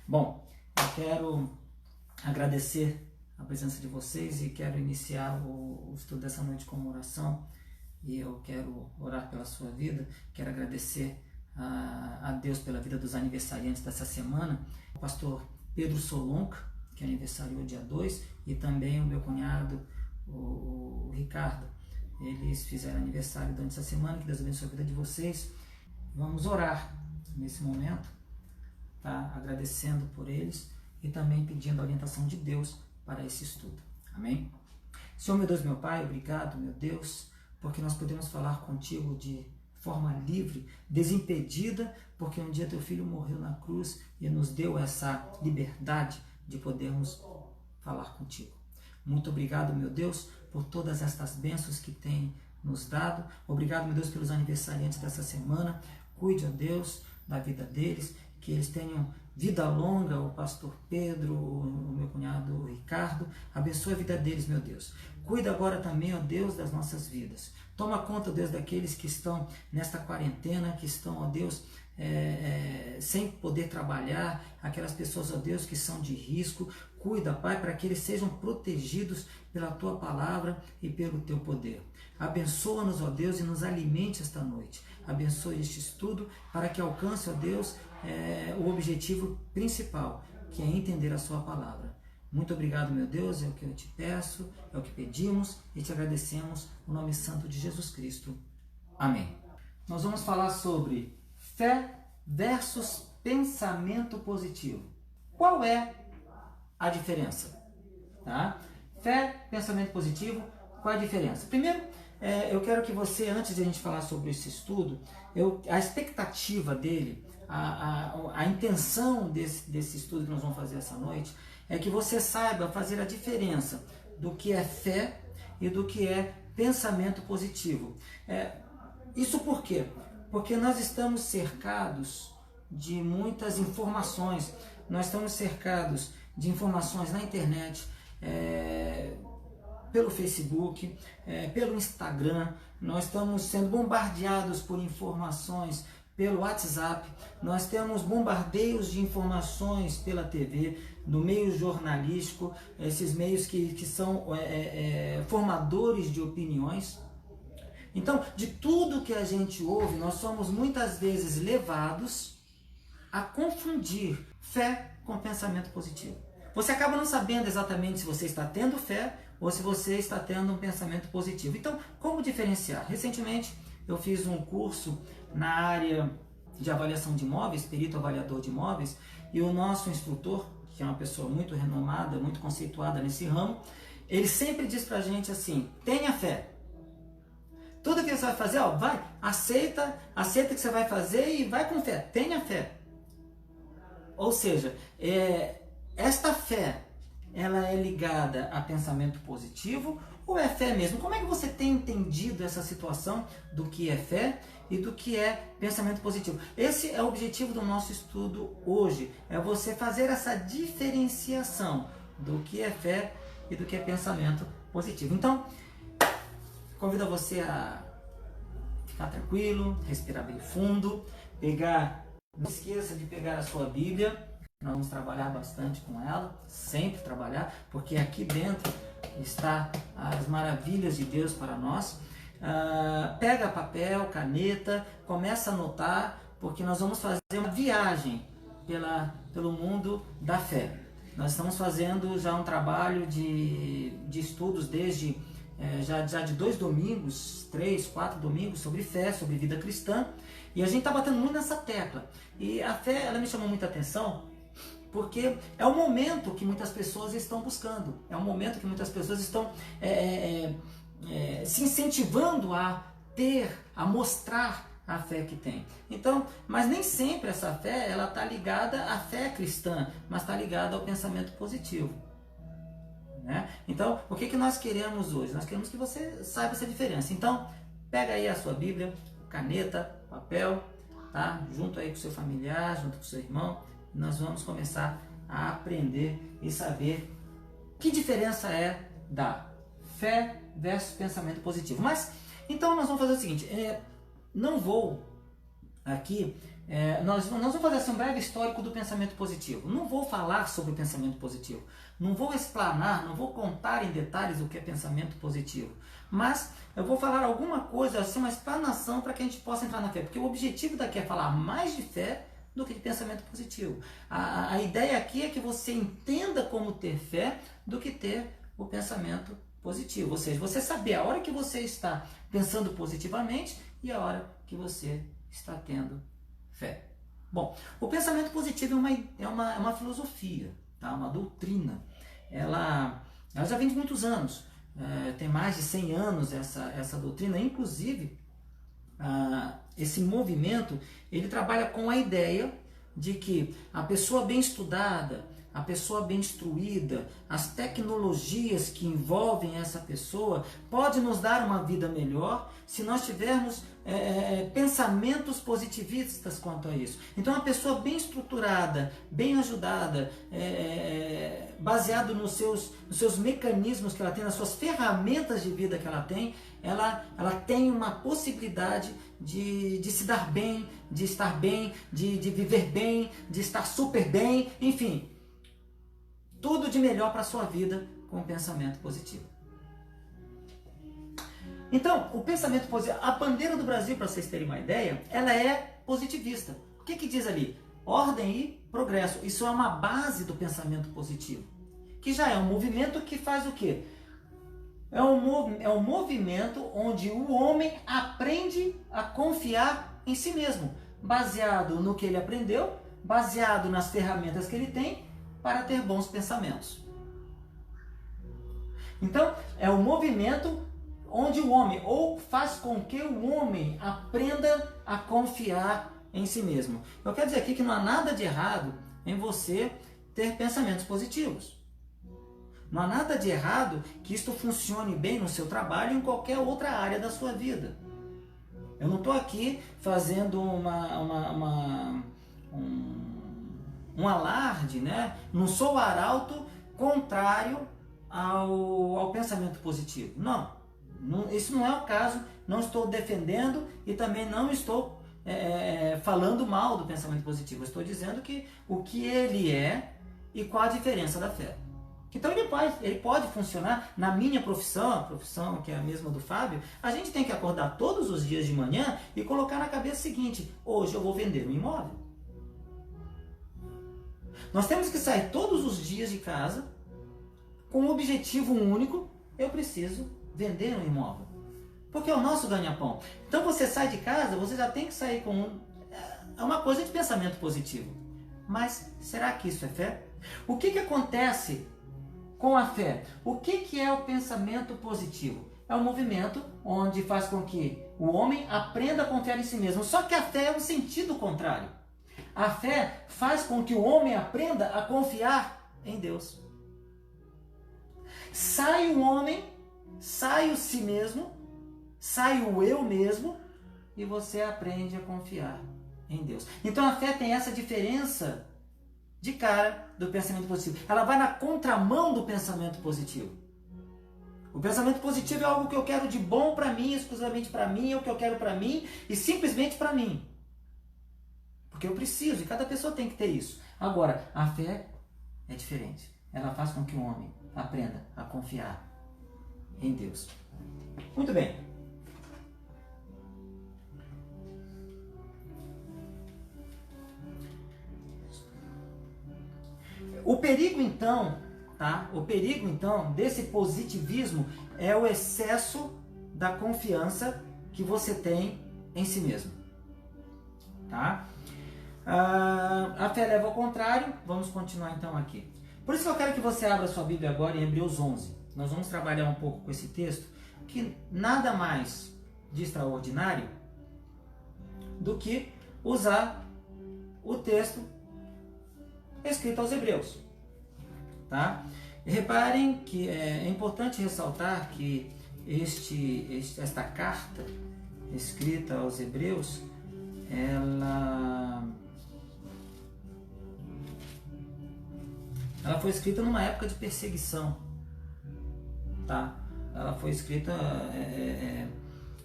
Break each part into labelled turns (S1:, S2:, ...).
S1: Bom, eu quero agradecer a presença de vocês e quero iniciar o estudo dessa noite com uma oração. E eu quero orar pela sua vida, quero agradecer a Deus pela vida dos aniversariantes dessa semana, o pastor Pedro Solonca, que aniversariou dia 2, e também o meu cunhado, o Ricardo. Eles fizeram aniversário durante essa semana, que Deus abençoe a vida de vocês. Vamos orar nesse momento, tá? Agradecendo por eles e também pedindo a orientação de Deus para esse estudo. Amém? Senhor, meu Deus, meu Pai, obrigado, meu Deus, porque nós podemos falar contigo de forma livre, desimpedida, porque um dia teu filho morreu na cruz e nos deu essa liberdade de podermos falar contigo. Muito obrigado, meu Deus, por todas estas bênçãos que tem nos dado. Obrigado, meu Deus, pelos aniversariantes dessa semana. Cuide, ó Deus, da vida deles, que eles tenham vida longa, o pastor Pedro, o meu cunhado Ricardo. Abençoe a vida deles, meu Deus. Cuida agora também, ó Deus, das nossas vidas. Toma conta, ó Deus, daqueles que estão nesta quarentena, que estão, ó Deus, sem poder trabalhar, aquelas pessoas, ó Deus, que são de risco. Cuida, Pai, para que eles sejam protegidos pela Tua palavra e pelo Teu poder. Abençoa-nos, ó Deus, e nos alimente esta noite. Abençoe este estudo para que alcance, ó Deus, o objetivo principal, que é entender a Sua palavra. Muito obrigado, meu Deus, é o que eu te peço, é o que pedimos e te agradecemos no nome santo de Jesus Cristo. Amém. Nós vamos falar sobre fé versus pensamento positivo. Qual é a diferença? Tá? Fé, pensamento positivo, qual é a diferença? Primeiro, eu quero que você, antes de a gente falar sobre esse estudo, a expectativa dele, a intenção desse estudo que nós vamos fazer essa noite, é que você saiba fazer a diferença do que é fé e do que é pensamento positivo. Isso por quê? Porque nós estamos cercados de muitas informações, nós estamos cercados de informações na internet, pelo Facebook, pelo Instagram, nós estamos sendo bombardeados por informações pelo WhatsApp, nós temos bombardeios de informações pela TV, no meio jornalístico, esses meios que são formadores de opiniões. Então, de tudo que a gente ouve, nós somos muitas vezes levados a confundir fé com pensamento positivo. Você acaba não sabendo exatamente se você está tendo fé ou se você está tendo um pensamento positivo. Então, como diferenciar? Recentemente, eu fiz um curso na área de avaliação de imóveis, perito avaliador de imóveis, e o nosso instrutor, que é uma pessoa muito renomada, muito conceituada nesse ramo, ele sempre diz pra gente assim: tenha fé. Tudo que você vai fazer, vai, aceita que você vai fazer e vai com fé, tenha fé. Ou seja, esta fé, ela é ligada a pensamento positivo ou é fé mesmo? Como é que você tem entendido essa situação do que é fé e do que é pensamento positivo? Esse é o objetivo do nosso estudo hoje, é você fazer essa diferenciação do que é fé e do que é pensamento positivo. Então, convido você a ficar tranquilo, respirar bem fundo, não esqueça de pegar a sua Bíblia, nós vamos trabalhar bastante com ela, sempre trabalhar, porque aqui dentro está as maravilhas de Deus para nós. Pega papel, caneta, começa a anotar, porque nós vamos fazer uma viagem pelo mundo da fé. Nós estamos fazendo já um trabalho de estudos desde já de 2 domingos, 3, 4 domingos sobre fé, sobre vida cristã, e a gente está batendo muito nessa tecla. E a fé, ela me chamou muita atenção, porque é o momento que muitas pessoas estão buscando, é o momento que muitas pessoas estão se incentivando a mostrar a fé que tem. Então, mas nem sempre essa fé, ela está ligada à fé cristã, mas está ligada ao pensamento positivo. Né? Então, o que nós queremos hoje? Nós queremos que você saiba essa diferença. Então, pega aí a sua Bíblia, caneta, papel, tá? Junto aí com o seu familiar, junto com o seu irmão, nós vamos começar a aprender e saber que diferença é da fé versus pensamento positivo. Mas, então nós vamos fazer o seguinte, não vou aqui nós vamos fazer assim, um breve histórico do pensamento positivo. Não vou falar sobre o pensamento positivo, não vou explanar, não vou contar em detalhes o que é pensamento positivo, mas eu vou falar alguma coisa, assim, uma explanação para que a gente possa entrar na fé, porque o objetivo daqui é falar mais de fé do que de pensamento positivo. A ideia aqui é que você entenda como ter fé do que ter o pensamento positivo, ou seja, você saber a hora que você está pensando positivamente e a hora que você está tendo fé. Bom, o pensamento positivo é uma filosofia, tá? Uma doutrina. Ela já vem de muitos anos, tem mais de 100 anos essa doutrina, inclusive esse movimento ele trabalha com a ideia de que a pessoa bem estudada, a pessoa bem instruída, as tecnologias que envolvem essa pessoa pode nos dar uma vida melhor se nós tivermos pensamentos positivistas quanto a isso. Então, a pessoa bem estruturada, bem ajudada, baseado nos seus mecanismos que ela tem, nas suas ferramentas de vida que ela tem tem uma possibilidade de se dar bem, de estar bem, de viver bem, de estar super bem, enfim, tudo de melhor para a sua vida com o pensamento positivo. Então, o pensamento positivo, a bandeira do Brasil, para vocês terem uma ideia, ela é positivista. O que diz ali? Ordem e progresso. Isso é uma base do pensamento positivo, que já é um movimento que faz o quê? É um movimento onde o homem aprende a confiar em si mesmo, baseado no que ele aprendeu, baseado nas ferramentas que ele tem, para ter bons pensamentos. Então, é um movimento onde o homem, ou faz com que o homem aprenda a confiar em si mesmo. Eu quero dizer aqui que não há nada de errado em você ter pensamentos positivos. Não há nada de errado que isto funcione bem no seu trabalho ou em qualquer outra área da sua vida. Eu não estou aqui fazendo um alarde, né? Não sou o arauto contrário ao pensamento positivo. Não, isso não é o caso. Não estou defendendo e também não estou falando mal do pensamento positivo. Eu estou dizendo o que ele é e qual a diferença da fé. Então ele pode funcionar na minha profissão, a profissão que é a mesma do Fábio. A gente tem que acordar todos os dias de manhã e colocar na cabeça o seguinte: hoje eu vou vender um imóvel. Nós temos que sair todos os dias de casa com um objetivo único: eu preciso vender um imóvel. Porque é o nosso ganha-pão. Então você sai de casa, você já tem que sair com uma coisa de pensamento positivo. Mas será que isso é fé? O que acontece com a fé? O que é o pensamento positivo? É um movimento onde faz com que o homem aprenda a confiar em si mesmo. Só que a fé é um sentido contrário. A fé faz com que o homem aprenda a confiar em Deus. Sai o homem, sai o si mesmo, sai o eu mesmo e você aprende a confiar em Deus. Então a fé tem essa diferença de cara do pensamento positivo. Ela vai na contramão do pensamento positivo. O pensamento positivo é algo que eu quero de bom para mim, exclusivamente para mim, é o que eu quero para mim e simplesmente para mim. Porque eu preciso, e cada pessoa tem que ter isso. Agora, a fé é diferente. Ela faz com que o homem aprenda a confiar em Deus. Muito bem. O perigo então, tá? O perigo então desse positivismo é o excesso da confiança que você tem em si mesmo, tá? A fé leva ao contrário. Vamos continuar então aqui. Por isso que eu quero que você abra sua Bíblia agora em Hebreus 11. Nós vamos trabalhar um pouco com esse texto, que nada mais de extraordinário do que usar o texto escrito aos Hebreus, tá? Reparem que é importante ressaltar que esta carta escrita aos Hebreus, ela foi escrita numa época de perseguição, tá? Ela foi escrita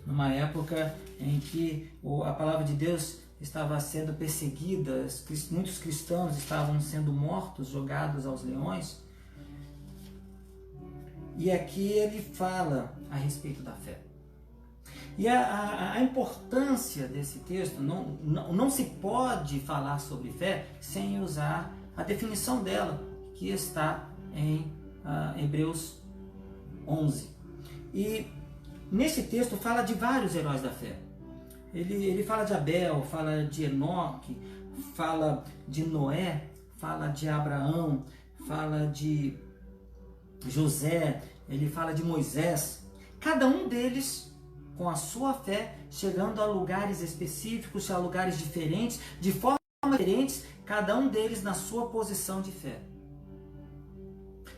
S1: numa época em que a palavra de Deus estava sendo perseguida, muitos cristãos estavam sendo mortos, jogados aos leões. E aqui ele fala a respeito da fé. E a importância desse texto, não se pode falar sobre fé sem usar a definição dela, que está em Hebreus 11. E nesse texto fala de vários heróis da fé. Ele fala de Abel, fala de Enoque, fala de Noé, fala de Abraão, fala de José, ele fala de Moisés. Cada um deles, com a sua fé, chegando a lugares específicos, a lugares diferentes, de formas diferentes, cada um deles na sua posição de fé.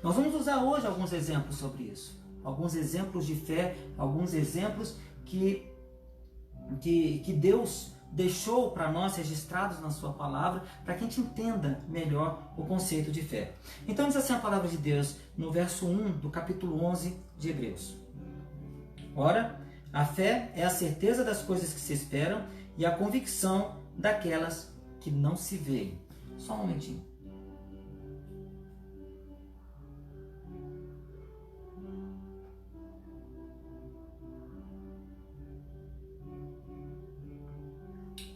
S1: Nós vamos usar hoje alguns exemplos sobre isso. Alguns exemplos de fé, alguns exemplos que Deus deixou para nós registrados na sua palavra, para que a gente entenda melhor o conceito de fé. Então diz assim a palavra de Deus no verso 1 do capítulo 11 de Hebreus. Ora, a fé é a certeza das coisas que se esperam e a convicção daquelas que não se veem. Só um momentinho.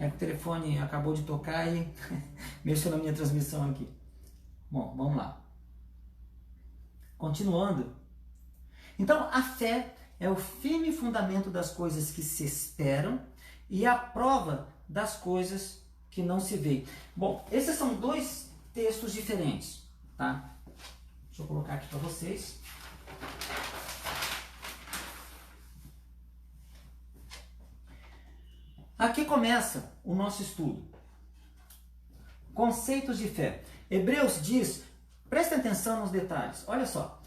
S1: É que o telefone acabou de tocar e mexeu na minha transmissão aqui. Bom, vamos lá. Continuando. Então, a fé é o firme fundamento das coisas que se esperam e a prova das coisas que não se veem. Bom, esses são dois textos diferentes, tá? Deixa eu colocar aqui para vocês. Aqui começa o nosso estudo. Conceitos de fé. Hebreus diz, prestem atenção nos detalhes. Olha só.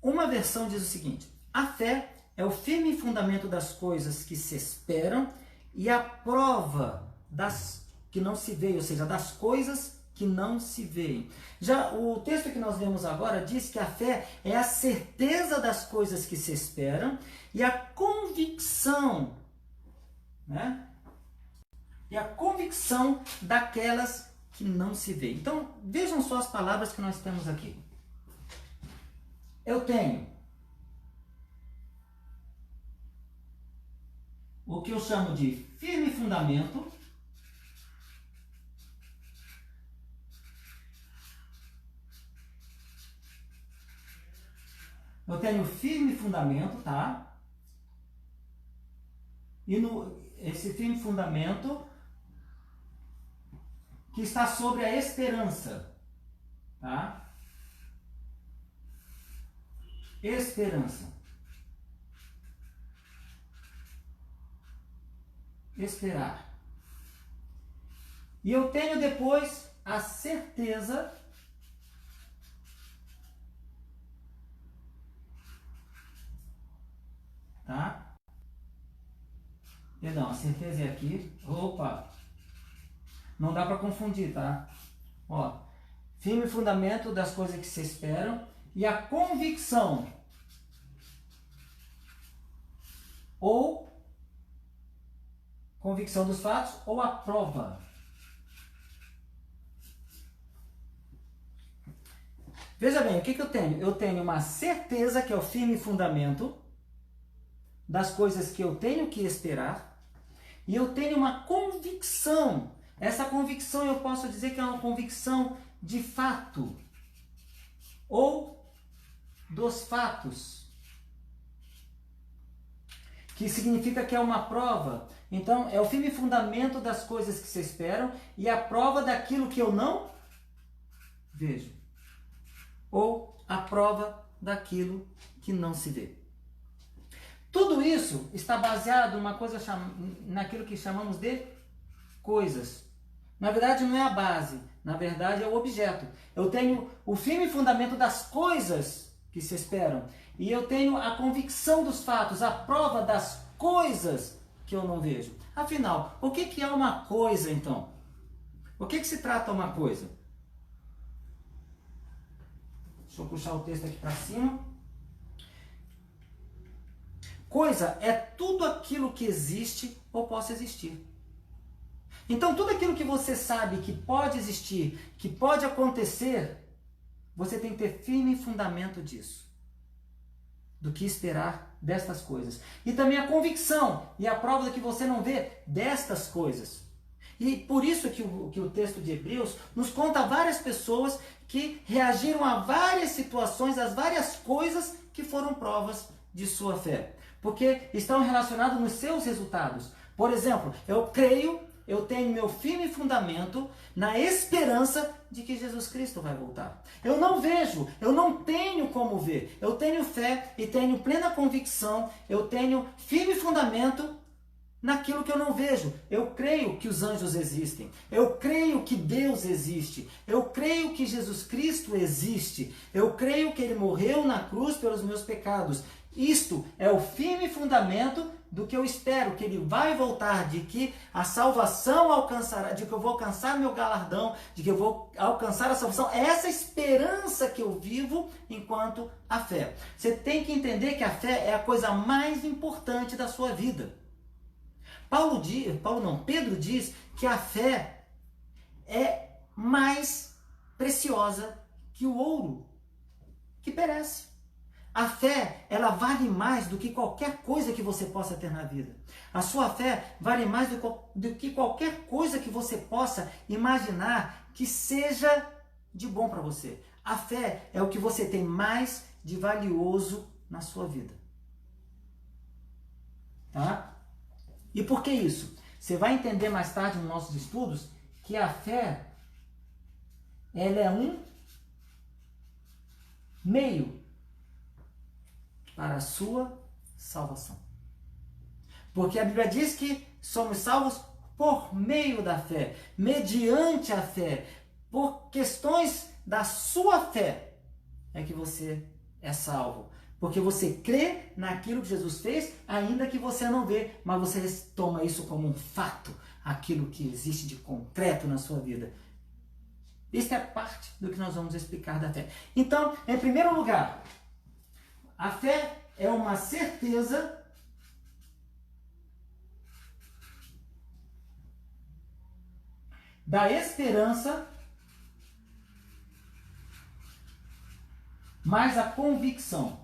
S1: Uma versão diz o seguinte: a fé é o firme fundamento das coisas que se esperam e a prova das que não se veem, ou seja, das coisas que não se veem. Já o texto que nós lemos agora diz que a fé é a certeza das coisas que se esperam e a convicção, né? E a convicção daquelas que não se veem. Então, vejam só as palavras que nós temos aqui. Eu tenho o que eu chamo de firme fundamento, eu tenho firme fundamento, tá? E esse firme fundamento que está sobre a esperança, tá? Esperança. Esperar. E eu tenho depois a certeza tá? Perdão, a certeza é aqui. Opa! Não dá para confundir, tá? Ó, firme fundamento das coisas que se esperam e a convicção ou convicção dos fatos ou a prova. Veja bem, o que eu tenho? Eu tenho uma certeza, que é o firme fundamento das coisas que eu tenho que esperar, e eu tenho uma convicção. Essa convicção eu posso dizer que é uma convicção de fato ou dos fatos, que significa que é uma prova. Então, é o firme fundamento das coisas que se esperam e a prova daquilo que eu não vejo, ou a prova daquilo que não se vê. Tudo isso está baseado numa coisa naquilo que chamamos de coisas. Na verdade, não é a base, na verdade é o objeto. Eu tenho o firme fundamento das coisas que se esperam e eu tenho a convicção dos fatos, a prova das coisas que eu não vejo. Afinal, o que é uma coisa então? O que se trata uma coisa? Deixa eu puxar o texto aqui para cima. Coisa é tudo aquilo que existe ou possa existir. Então, tudo aquilo que você sabe que pode existir, que pode acontecer, você tem que ter firme fundamento disso. Do que esperar destas coisas. E também a convicção e a prova do que você não vê destas coisas. E por isso que o texto de Hebreus nos conta várias pessoas que reagiram a várias situações, às várias coisas que foram provas de sua fé. Porque estão relacionados nos seus resultados. Por exemplo, eu creio, eu tenho meu firme fundamento na esperança de que Jesus Cristo vai voltar. Eu não vejo, eu não tenho como ver. Eu tenho fé e tenho plena convicção, eu tenho firme fundamento naquilo que eu não vejo. Eu creio que os anjos existem. Eu creio que Deus existe. Eu creio que Jesus Cristo existe. Eu creio que Ele morreu na cruz pelos meus pecados. Isto é o firme fundamento do que eu espero, que Ele vai voltar, de que a salvação alcançará, de que eu vou alcançar meu galardão, de que eu vou alcançar a salvação. É essa esperança que eu vivo enquanto a fé. Você tem que entender que a fé é a coisa mais importante da sua vida. Pedro diz que a fé é mais preciosa que o ouro, que perece. A fé, ela vale mais do que qualquer coisa que você possa ter na vida. A sua fé vale mais do que qualquer coisa que você possa imaginar que seja de bom para você. A fé é o que você tem mais de valioso na sua vida. Tá? E por que isso? Você vai entender mais tarde nos nossos estudos que a fé, ela é um meio para a sua salvação. Porque a Bíblia diz que somos salvos por meio da fé, mediante a fé, por questões da sua fé é que você é salvo. Porque você crê naquilo que Jesus fez, ainda que você não vê, mas você toma isso como um fato, aquilo que existe de concreto na sua vida. Isso é parte do que nós vamos explicar da fé. Então, em primeiro lugar, a fé é uma certeza da esperança, mais a convicção.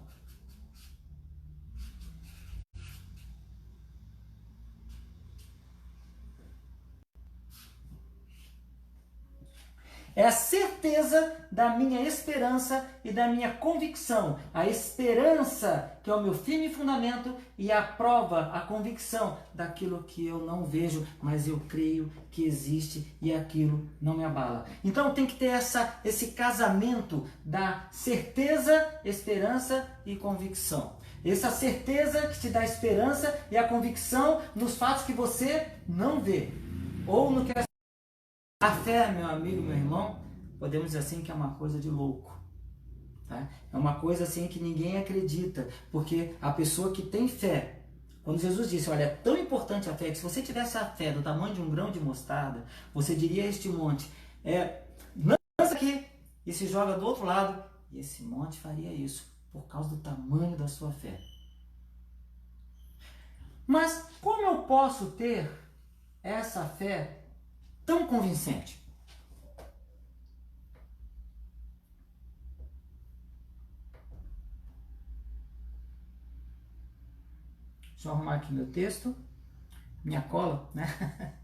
S1: É a certeza da minha esperança e da minha convicção. A esperança, que é o meu firme fundamento, e a prova, a convicção daquilo que eu não vejo, mas eu creio que existe e aquilo não me abala. Então tem que ter esse casamento da certeza, esperança e convicção. Essa certeza que te dá esperança e a convicção nos fatos que você não vê. Ou no que a fé, meu amigo, meu irmão, podemos dizer assim que é uma coisa de louco. Tá? É uma coisa assim que ninguém acredita, porque a pessoa que tem fé, quando Jesus disse, olha, é tão importante a fé, que se você tivesse a fé do tamanho de um grão de mostarda, você diria a este monte, lança aqui e se joga do outro lado, e esse monte faria isso, por causa do tamanho da sua fé. Mas como eu posso ter essa fé tão convincente? Deixa eu arrumar aqui meu texto, minha cola, né?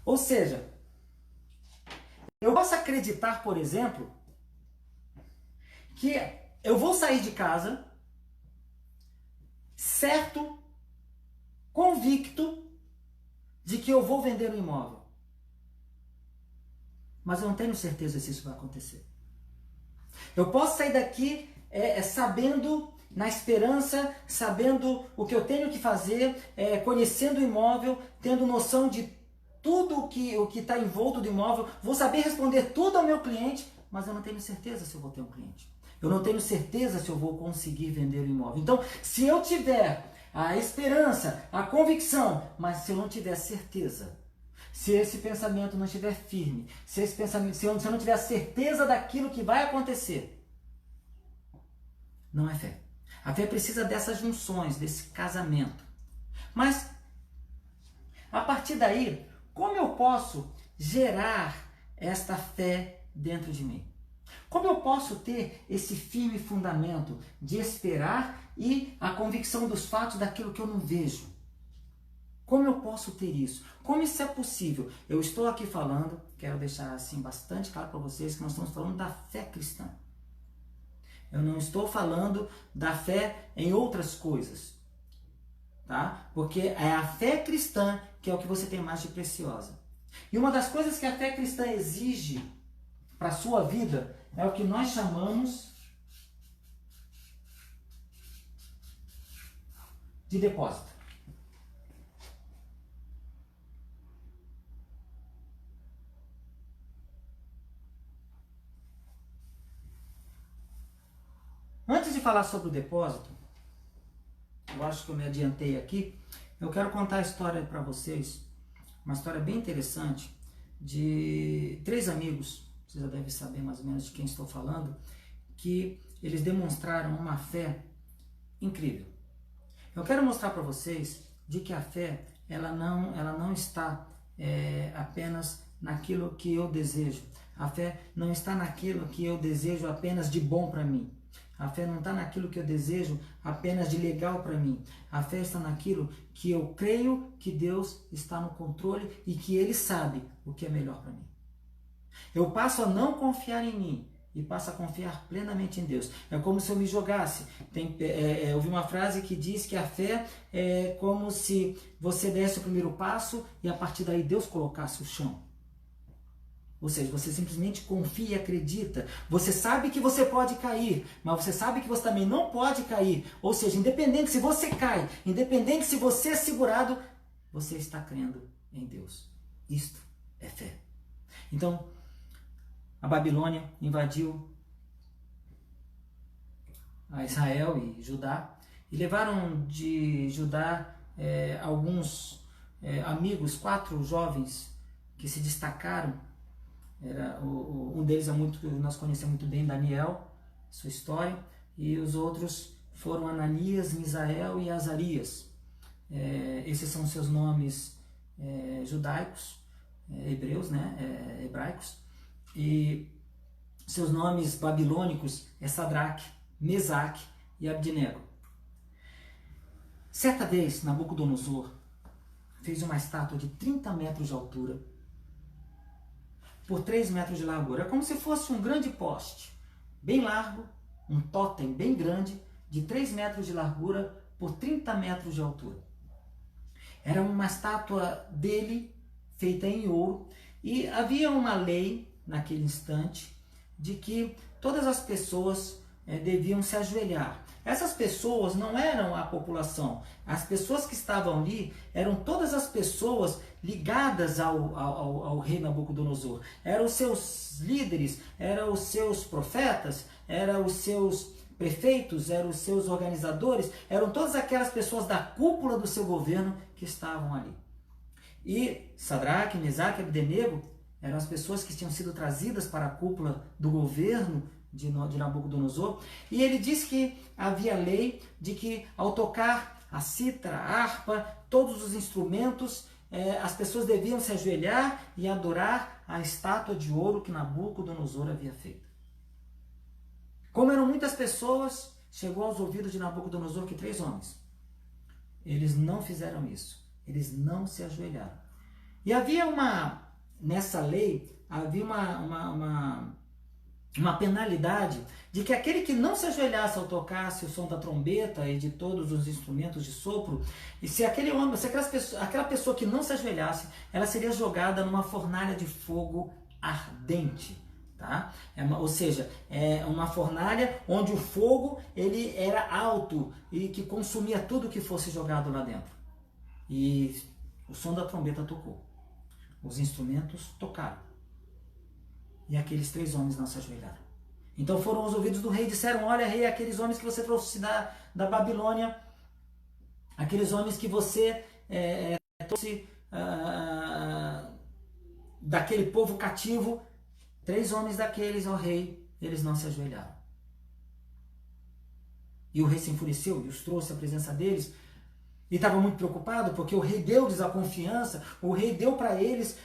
S1: Ou seja, eu posso acreditar, por exemplo, que eu vou sair de casa certo, convicto de que eu vou vender um imóvel. Mas eu não tenho certeza se isso vai acontecer. Eu posso sair daqui sabendo, na esperança, sabendo o que eu tenho que fazer, conhecendo o imóvel, tendo noção de tudo o que está envolto do imóvel, vou saber responder tudo ao meu cliente, mas eu não tenho certeza se eu vou ter um cliente. Eu não tenho certeza se eu vou conseguir vender o imóvel. Então, se eu tiver a esperança, a convicção, mas se eu não tiver certeza, se esse pensamento não estiver firme, se eu não tiver a certeza daquilo que vai acontecer, não é fé. A fé precisa dessas junções, desse casamento. Mas, a partir daí, como eu posso gerar esta fé dentro de mim? Como eu posso ter esse firme fundamento de esperar e a convicção dos fatos daquilo que eu não vejo? Como eu posso ter isso? Como isso é possível? Eu estou aqui falando, quero deixar assim bastante claro para vocês que nós estamos falando da fé cristã. Eu não estou falando da fé em outras coisas, tá? Porque é a fé cristã que é o que você tem mais de preciosa. E uma das coisas que a fé cristã exige para a sua vida é o que nós chamamos de depósito. Antes de falar sobre o depósito, eu acho que eu me adiantei aqui, eu quero contar a história para vocês, uma história bem interessante, de 3 amigos, vocês já devem saber mais ou menos de quem estou falando, que eles demonstraram uma fé incrível. Eu quero mostrar para vocês de que a fé, ela não está apenas naquilo que eu desejo. A fé não está naquilo que eu desejo apenas de bom para mim. A fé não está naquilo que eu desejo apenas de legal para mim. A fé está naquilo que eu creio que Deus está no controle e que Ele sabe o que é melhor para mim. Eu passo a não confiar em mim e passo a confiar plenamente em Deus. É como se eu me jogasse. Eu vi uma frase que diz que a fé é como se você desse o primeiro passo e a partir daí Deus colocasse o chão. Ou seja, você simplesmente confia e acredita. Você sabe que você pode cair, mas você sabe que você também não pode cair. Ou seja, independente se você cai, independente se você é segurado, você está crendo em Deus. Isto é fé. Então, a Babilônia invadiu a Israel e Judá e levaram de Judá alguns amigos, 4 jovens que se destacaram. Um deles nós conhecemos muito bem, Daniel, sua história, e os outros foram Ananias, Misael e Azarias. Esses são seus nomes judaicos, hebreus, né, hebraicos, e seus nomes babilônicos é Sadraque, Mesaque e Abdinego. Certa vez, Nabucodonosor fez uma estátua de 30 metros de altura por 3 metros de largura. É como se fosse um grande poste, bem largo, um tótem bem grande, de 3 metros de largura por 30 metros de altura. Era uma estátua dele, feita em ouro, e havia uma lei, naquele instante, de que todas as pessoas deviam se ajoelhar. Essas pessoas não eram a população. As pessoas que estavam ali eram todas as pessoas ligadas ao rei Nabucodonosor. Eram os seus líderes, eram os seus profetas, eram os seus prefeitos, eram os seus organizadores, eram todas aquelas pessoas da cúpula do seu governo que estavam ali. E Sadraque, Mesaque e Abdenego eram as pessoas que tinham sido trazidas para a cúpula do governo de Nabucodonosor, e ele diz que havia lei de que ao tocar a cítara, a harpa, todos os instrumentos, as pessoas deviam se ajoelhar e adorar a estátua de ouro que Nabucodonosor havia feito. Como eram muitas pessoas, chegou aos ouvidos de Nabucodonosor que 3 homens, eles não fizeram isso, eles não se ajoelharam. E havia nessa lei, havia uma penalidade de que aquele que não se ajoelhasse ao tocasse o som da trombeta e de todos os instrumentos de sopro, e se aquela pessoa que não se ajoelhasse, ela seria jogada numa fornalha de fogo ardente. Tá? Ou seja, é uma fornalha onde o fogo ele era alto e que consumia tudo que fosse jogado lá dentro. E o som da trombeta tocou. Os instrumentos tocaram. E aqueles 3 homens não se ajoelharam. Então foram os ouvidos do rei e disseram: olha, rei, aqueles homens que você trouxe da Babilônia, aqueles homens que você trouxe daquele povo cativo, 3 homens daqueles, ó rei, eles não se ajoelharam. E o rei se enfureceu e os trouxe à presença deles. E estava muito preocupado porque o rei deu-lhes a confiança, o rei deu para eles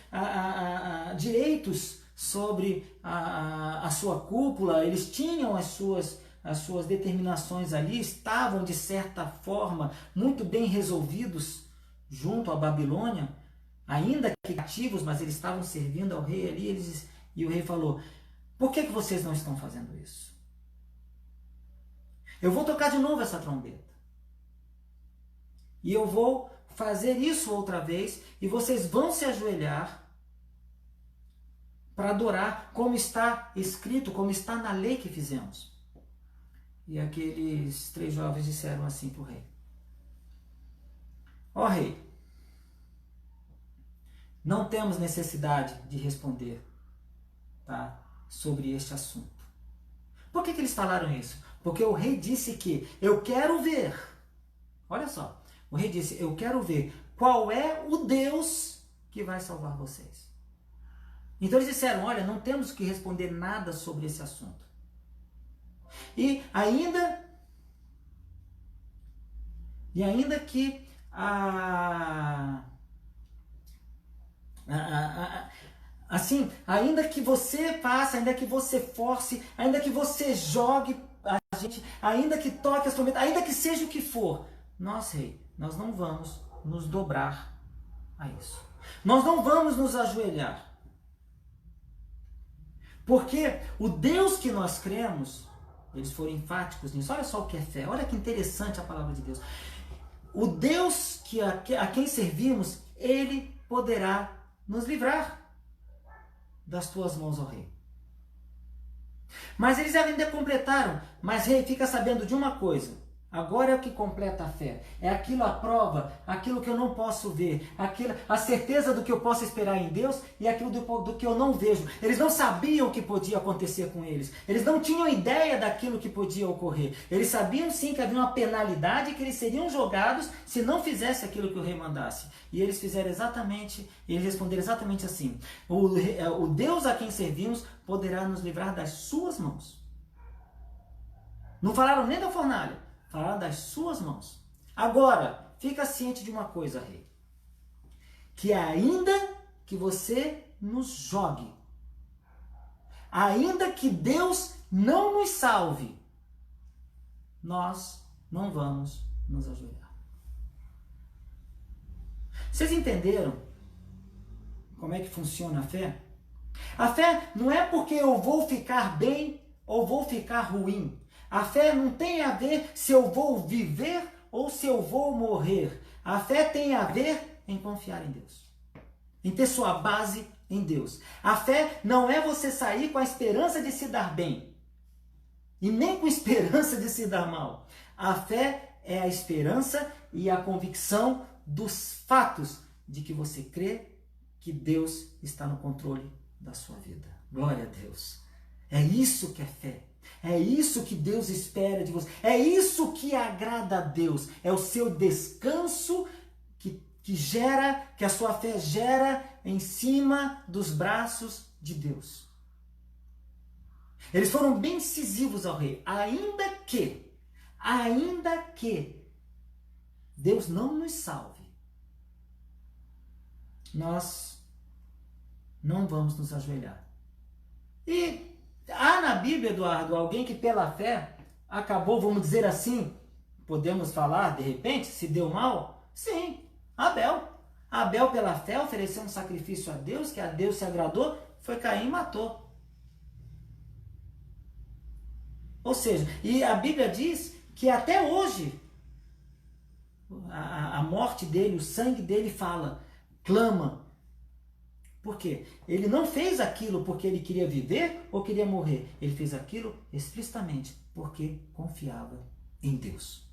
S1: direitos sobre a sua cúpula, eles tinham as suas determinações ali, estavam de certa forma muito bem resolvidos junto à Babilônia, ainda que cativos, mas eles estavam servindo ao rei ali, e o rei falou: por que vocês não estão fazendo isso? Eu vou tocar de novo essa trombeta. E eu vou fazer isso outra vez, e vocês vão se ajoelhar para adorar como está escrito, como está na lei que fizemos. E aqueles 3 jovens disseram assim para o rei: ó rei, não temos necessidade de responder, tá, sobre este assunto. Por que eles falaram isso? Porque o rei disse que eu quero ver, olha só, o rei disse: eu quero ver qual é o Deus que vai salvar vocês. Então eles disseram: olha, não temos que responder nada sobre esse assunto. E ainda que assim, ainda que você faça, ainda que você force, ainda que você jogue a gente, ainda que toque as trombetas, ainda que seja o que for, nós, rei, nós não vamos nos dobrar a isso. Nós não vamos nos ajoelhar. Porque o Deus que nós cremos, eles foram enfáticos nisso. Olha só o que é fé. Olha que interessante a palavra de Deus. O Deus a quem servimos, Ele poderá nos livrar das tuas mãos, ó rei. Mas eles ainda completaram: mas rei, fica sabendo de uma coisa. Agora é o que completa a fé. É aquilo, a prova, aquilo que eu não posso ver, a certeza do que eu posso esperar em Deus e aquilo do que eu não vejo. Eles não sabiam o que podia acontecer com eles. Eles não tinham ideia daquilo que podia ocorrer. Eles sabiam sim que havia uma penalidade, que eles seriam jogados se não fizesse aquilo que o rei mandasse. E eles responderam exatamente assim: o Deus a quem servimos poderá nos livrar das suas mãos. Não falaram nem da fornalha. Falaram das suas mãos. Agora, fica ciente de uma coisa, rei. Que ainda que você nos jogue, ainda que Deus não nos salve, nós não vamos nos ajoelhar. Vocês entenderam como é que funciona a fé? A fé não é porque eu vou ficar bem ou vou ficar ruim. A fé não tem a ver se eu vou viver ou se eu vou morrer. A fé tem a ver em confiar em Deus, em ter sua base em Deus. A fé não é você sair com a esperança de se dar bem e nem com a esperança de se dar mal. A fé é a esperança e a convicção dos fatos de que você crê que Deus está no controle da sua vida. Glória a Deus. É isso que é fé. É isso que Deus espera de você. É isso que agrada a Deus. É o seu descanso que a sua fé gera em cima dos braços de Deus. Eles foram bem incisivos ao rei. Ainda que Deus não nos salve, nós não vamos nos ajoelhar. E há na Bíblia, Eduardo, alguém que pela fé acabou, vamos dizer assim, podemos falar de repente, se deu mal? Sim, Abel. Abel pela fé ofereceu um sacrifício a Deus, que a Deus se agradou, foi Caim e matou. Ou seja, e a Bíblia diz que até hoje a morte dele, o sangue dele fala, clama. Por quê? Ele não fez aquilo porque ele queria viver ou queria morrer. Ele fez aquilo explicitamente porque confiava em Deus.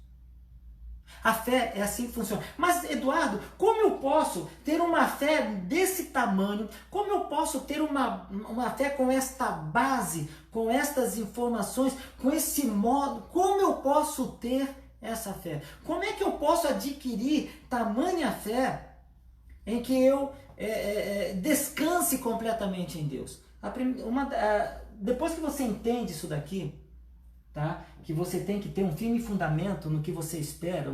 S1: A fé é assim que funciona. Mas, Eduardo, como eu posso ter uma fé desse tamanho? Como eu posso ter uma fé com esta base, com estas informações, com esse modo? Como eu posso ter essa fé? Como é que eu posso adquirir tamanha fé em que eu descanse completamente em Deus? Depois que você entende isso daqui, tá? Que você tem que ter um firme fundamento no que você espera,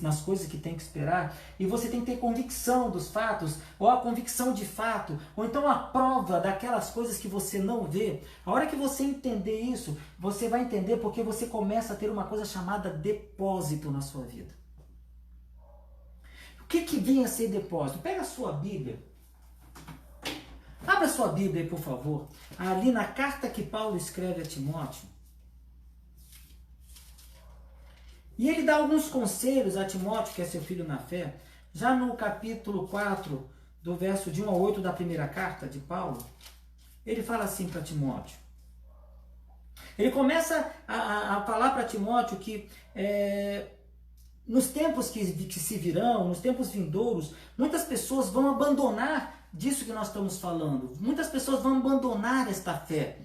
S1: nas coisas que tem que esperar, e você tem que ter convicção dos fatos, ou a convicção de fato, ou então a prova daquelas coisas que você não vê. A hora que você entender isso, você vai entender porque você começa a ter uma coisa chamada depósito na sua vida. O que vem a ser depósito? Pega a sua Bíblia. Abra sua Bíblia aí, por favor. Ali na carta que Paulo escreve a Timóteo. E ele dá alguns conselhos a Timóteo, que é seu filho na fé. Já no capítulo 4, do verso de 1 a 8 da primeira carta de Paulo, ele fala assim para Timóteo. Ele começa a falar para Timóteo que nos tempos que se virão, nos tempos vindouros, muitas pessoas vão abandonar disso que nós estamos falando. Muitas pessoas vão abandonar esta fé.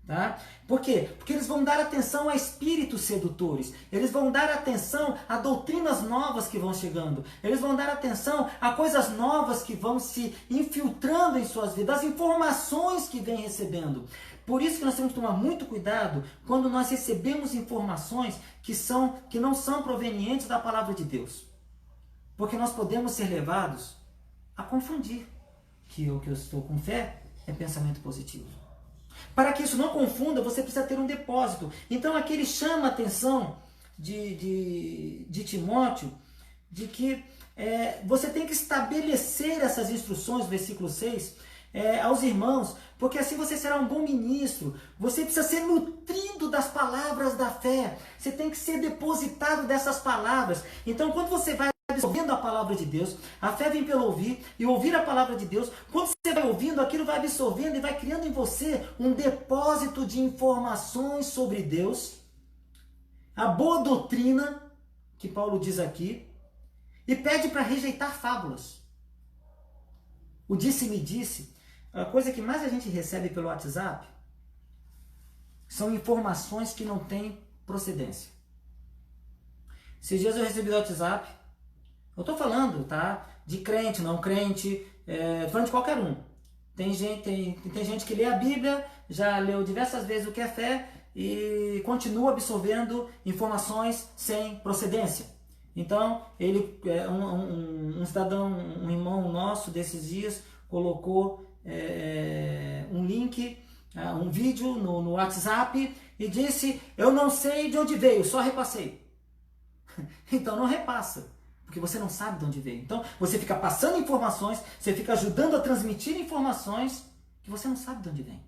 S1: Tá? Por quê? Porque eles vão dar atenção a espíritos sedutores. Eles vão dar atenção a doutrinas novas que vão chegando. Eles vão dar atenção a coisas novas que vão se infiltrando em suas vidas, as informações que vêm recebendo. Por isso que nós temos que tomar muito cuidado quando nós recebemos informações que não são provenientes da palavra de Deus. Porque nós podemos ser levados a confundir que o que eu estou com fé é pensamento positivo. Para que isso não confunda, você precisa ter um depósito. Então aqui ele chama a atenção de Timóteo de que você tem que estabelecer essas instruções, versículo 6, aos irmãos, porque assim você será um bom ministro. Você precisa ser nutrido das palavras da fé. Você tem que ser depositado dessas palavras. Então quando você vai absorvendo a palavra de Deus, a fé vem pelo ouvir, e ouvir a palavra de Deus, quando você vai ouvindo, aquilo vai absorvendo e vai criando em você um depósito de informações sobre Deus, a boa doutrina, que Paulo diz aqui, e pede para rejeitar fábulas. O disse-me-disse, a coisa que mais a gente recebe pelo WhatsApp, são informações que não têm procedência. Esses dias eu recebi do WhatsApp, eu estou falando, tá? De crente, não crente, estou falando de qualquer um. Tem gente que lê a Bíblia, já leu diversas vezes o que é fé e continua absorvendo informações sem procedência. Então, um cidadão, um irmão nosso desses dias, colocou um link, um vídeo no WhatsApp e disse: eu não sei de onde veio, só repassei. Então não repassa, porque você não sabe de onde veio. Então você fica passando informações, você fica ajudando a transmitir informações que você não sabe de onde vem.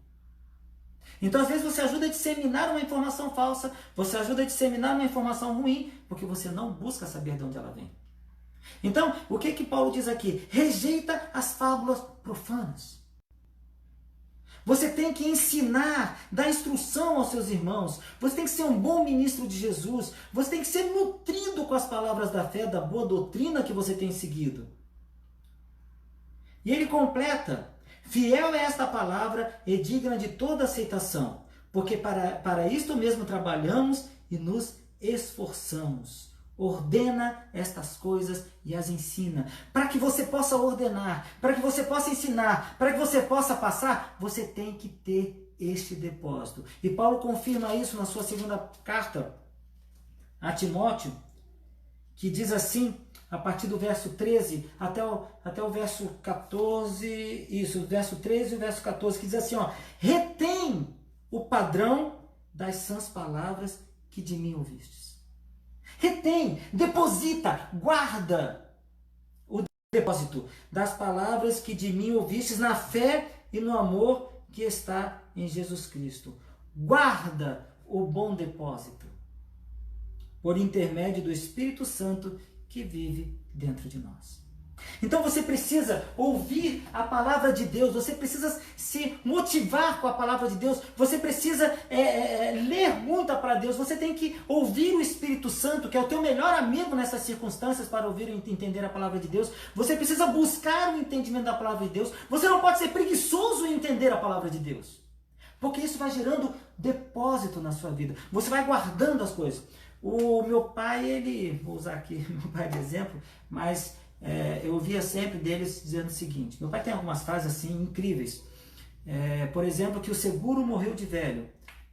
S1: Então às vezes você ajuda a disseminar uma informação falsa, você ajuda a disseminar uma informação ruim, porque você não busca saber de onde ela vem. Então, o que Paulo diz aqui? Rejeita as fábulas profanas. Você tem que ensinar, dar instrução aos seus irmãos. Você tem que ser um bom ministro de Jesus. Você tem que ser nutrido com as palavras da fé, da boa doutrina que você tem seguido. E ele completa: fiel é esta palavra e digna de toda aceitação, porque para isto mesmo trabalhamos e nos esforçamos. Ordena estas coisas e as ensina. Para que você possa ordenar, para que você possa ensinar, para que você possa passar, você tem que ter este depósito. E Paulo confirma isso na sua segunda carta a Timóteo, que diz assim, a partir do verso 13 até o verso 14, isso, o verso 13 e o verso 14, que diz assim, retém o padrão das sãs palavras que de mim ouvistes. Retém, deposita, guarda o depósito das palavras que de mim ouvistes na fé e no amor que está em Jesus Cristo. Guarda o bom depósito, por intermédio do Espírito Santo que vive dentro de nós. Então você precisa ouvir a palavra de Deus, você precisa se motivar com a palavra de Deus, você precisa ler muito para Deus, você tem que ouvir o Espírito Santo, que é o teu melhor amigo nessas circunstâncias para ouvir e entender a palavra de Deus. Você precisa buscar o entendimento da palavra de Deus, você não pode ser preguiçoso em entender a palavra de Deus, porque isso vai gerando depósito na sua vida, você vai guardando as coisas. O meu pai, vou usar aqui meu pai de exemplo, mas eu ouvia sempre deles dizendo o seguinte, meu pai tem algumas frases assim incríveis, por exemplo, que o seguro morreu de velho,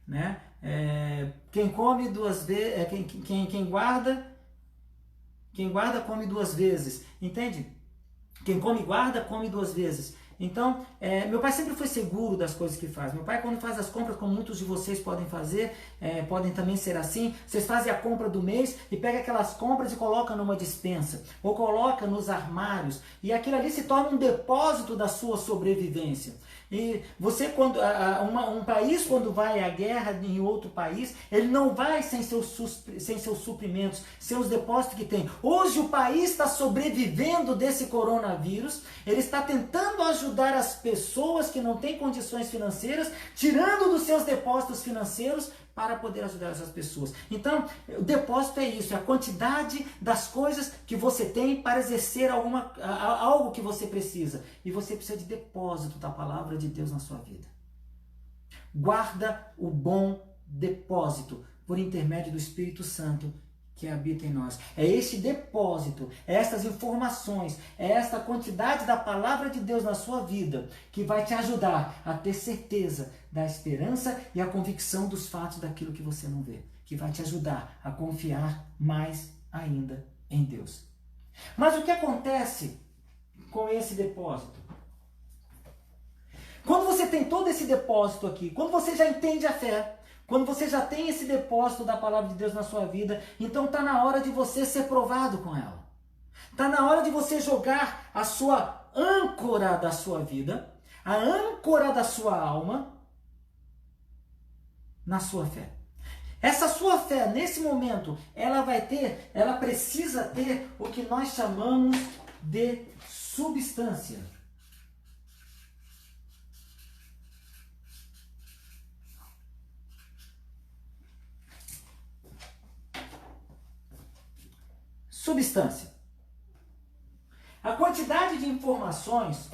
S1: né? Quem come duas vezes, quem guarda come duas vezes, entende? Quem come guarda, come duas vezes. Então, meu pai sempre foi seguro das coisas que faz. Meu pai, quando faz as compras, como muitos de vocês podem fazer, podem também ser assim, vocês fazem a compra do mês e pega aquelas compras e coloca numa despensa, ou coloca nos armários, e aquilo ali se torna um depósito da sua sobrevivência. E você, quando um país, quando vai à guerra em outro país, ele não vai sem seus suprimentos, seus depósitos que tem. Hoje o país está sobrevivendo desse coronavírus, ele está tentando ajudar as pessoas que não têm condições financeiras, tirando dos seus depósitos financeiros para poder ajudar essas pessoas. Então, o depósito é isso, é a quantidade das coisas que você tem para exercer algo que você precisa. E você precisa de depósito da palavra de Deus na sua vida. Guarda o bom depósito por intermédio do Espírito Santo que habita em nós. É este depósito, é estas informações, é esta quantidade da palavra de Deus na sua vida que vai te ajudar a ter certeza da esperança e a convicção dos fatos daquilo que você não vê, que vai te ajudar a confiar mais ainda em Deus. Mas o que acontece com esse depósito? Quando você tem todo esse depósito aqui, quando você já entende a fé, quando você já tem esse depósito da palavra de Deus na sua vida, então está na hora de você ser provado com ela. Está na hora de você jogar a sua âncora da sua vida, a âncora da sua alma, na sua fé. Essa sua fé, nesse momento, ela precisa ter o que nós chamamos de substância. Substância. A quantidade de informações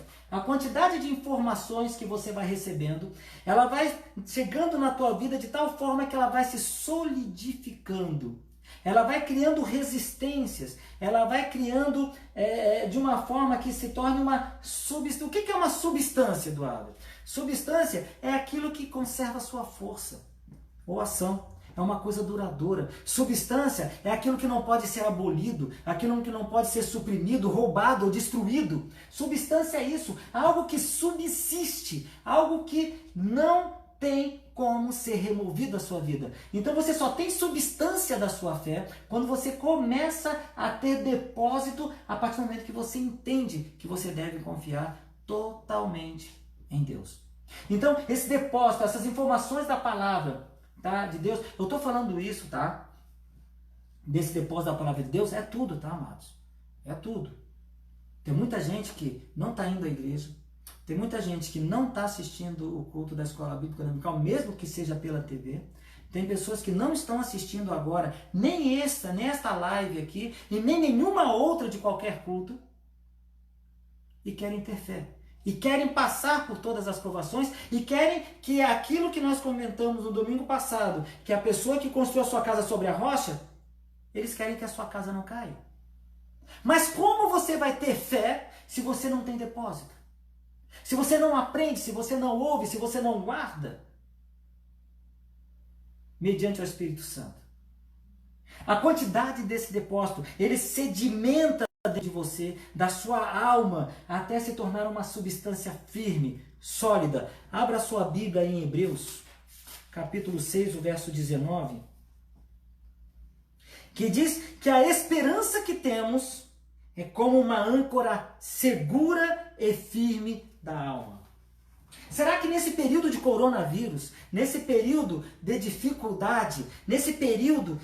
S1: que você vai recebendo, ela vai chegando na tua vida de tal forma que ela vai se solidificando. Ela vai criando resistências, ela vai criando de uma forma que se torne uma substância. O que é uma substância, Eduardo? Substância é aquilo que conserva a sua força ou ação. É uma coisa duradoura. Substância é aquilo que não pode ser abolido, aquilo que não pode ser suprimido, roubado ou destruído. Substância é isso, algo que subsiste, algo que não tem como ser removido da sua vida. Então você só tem substância da sua fé quando você começa a ter depósito a partir do momento que você entende que você deve confiar totalmente em Deus. Então esse depósito, essas informações da palavra, tá, de Deus, eu estou falando isso, tá? Desse depósito da palavra de Deus, é tudo, tá, amados? É tudo. Tem muita gente que não está indo à igreja, tem muita gente que não está assistindo o culto da Escola Bíblica Dominical, mesmo que seja pela TV. Tem pessoas que não estão assistindo agora nem esta live aqui, e nem nenhuma outra de qualquer culto, e querem ter fé. E querem passar por todas as provações e querem que aquilo que nós comentamos no domingo passado, que a pessoa que construiu a sua casa sobre a rocha, eles querem que a sua casa não caia. Mas como você vai ter fé se você não tem depósito? Se você não aprende, se você não ouve, se você não guarda? Mediante o Espírito Santo. A quantidade desse depósito, ele sedimenta dentro de você, da sua alma, até se tornar uma substância firme, sólida. Abra sua Bíblia aí em Hebreus, capítulo 6, o verso 19, que diz que a esperança que temos é como uma âncora segura e firme da alma. Será que nesse período de coronavírus, nesse período de dificuldade, nesse período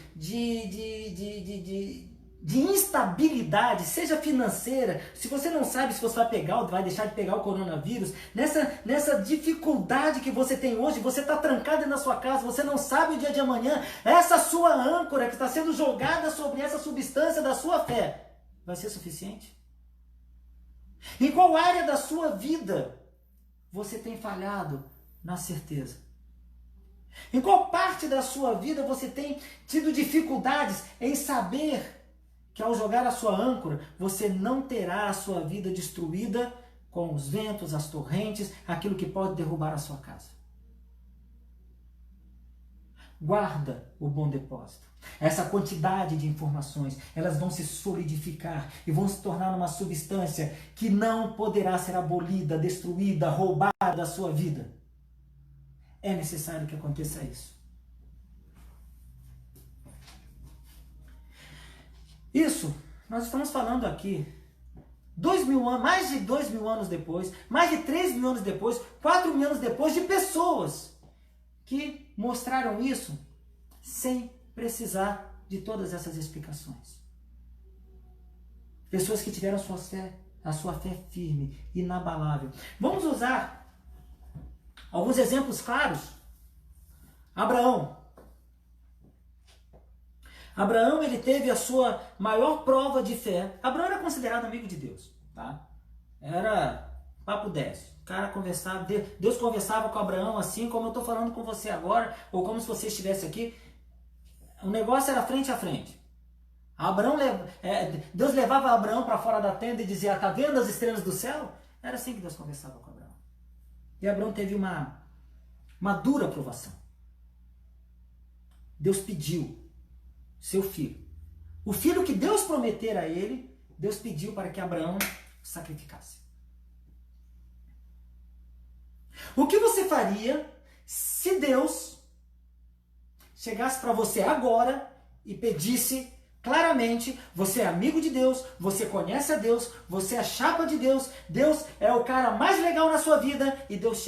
S1: de instabilidade, seja financeira, se você não sabe se você vai pegar ou vai deixar de pegar o coronavírus, nessa dificuldade que você tem hoje, você está trancado dentro da sua casa, você não sabe o dia de amanhã, essa sua âncora que está sendo jogada sobre essa substância da sua fé, vai ser suficiente? Em qual área da sua vida você tem falhado na certeza? Em qual parte da sua vida você tem tido dificuldades em saber que ao jogar a sua âncora, você não terá a sua vida destruída com os ventos, as torrentes, aquilo que pode derrubar a sua casa? Guarda o bom depósito. Essa quantidade de informações, elas vão se solidificar e vão se tornar uma substância que não poderá ser abolida, destruída, roubada da sua vida. É necessário que aconteça isso. Isso, nós estamos falando aqui 2.000 anos, mais de 2.000 anos depois, mais de 3.000 anos depois, 4.000 anos depois, de pessoas que mostraram isso sem precisar de todas essas explicações. Pessoas que tiveram a sua fé firme, inabalável. Vamos usar alguns exemplos claros. Abraão, ele teve a sua maior prova de fé. Abraão era considerado amigo de Deus, tá? Era papo 10. O cara conversava, Deus conversava com Abraão assim como eu estou falando com você agora, ou como se você estivesse aqui. O negócio era frente a frente. Deus levava Abraão para fora da tenda e dizia: tá vendo as estrelas do céu? Era assim que Deus conversava com Abraão. E Abraão teve uma dura provação. Deus pediu seu filho. O filho que Deus prometera a ele, Deus pediu para que Abraão sacrificasse. O que você faria se Deus chegasse para você agora e pedisse claramente: você é amigo de Deus, você conhece a Deus, você é chapa de Deus, Deus é o cara mais legal na sua vida, e Deus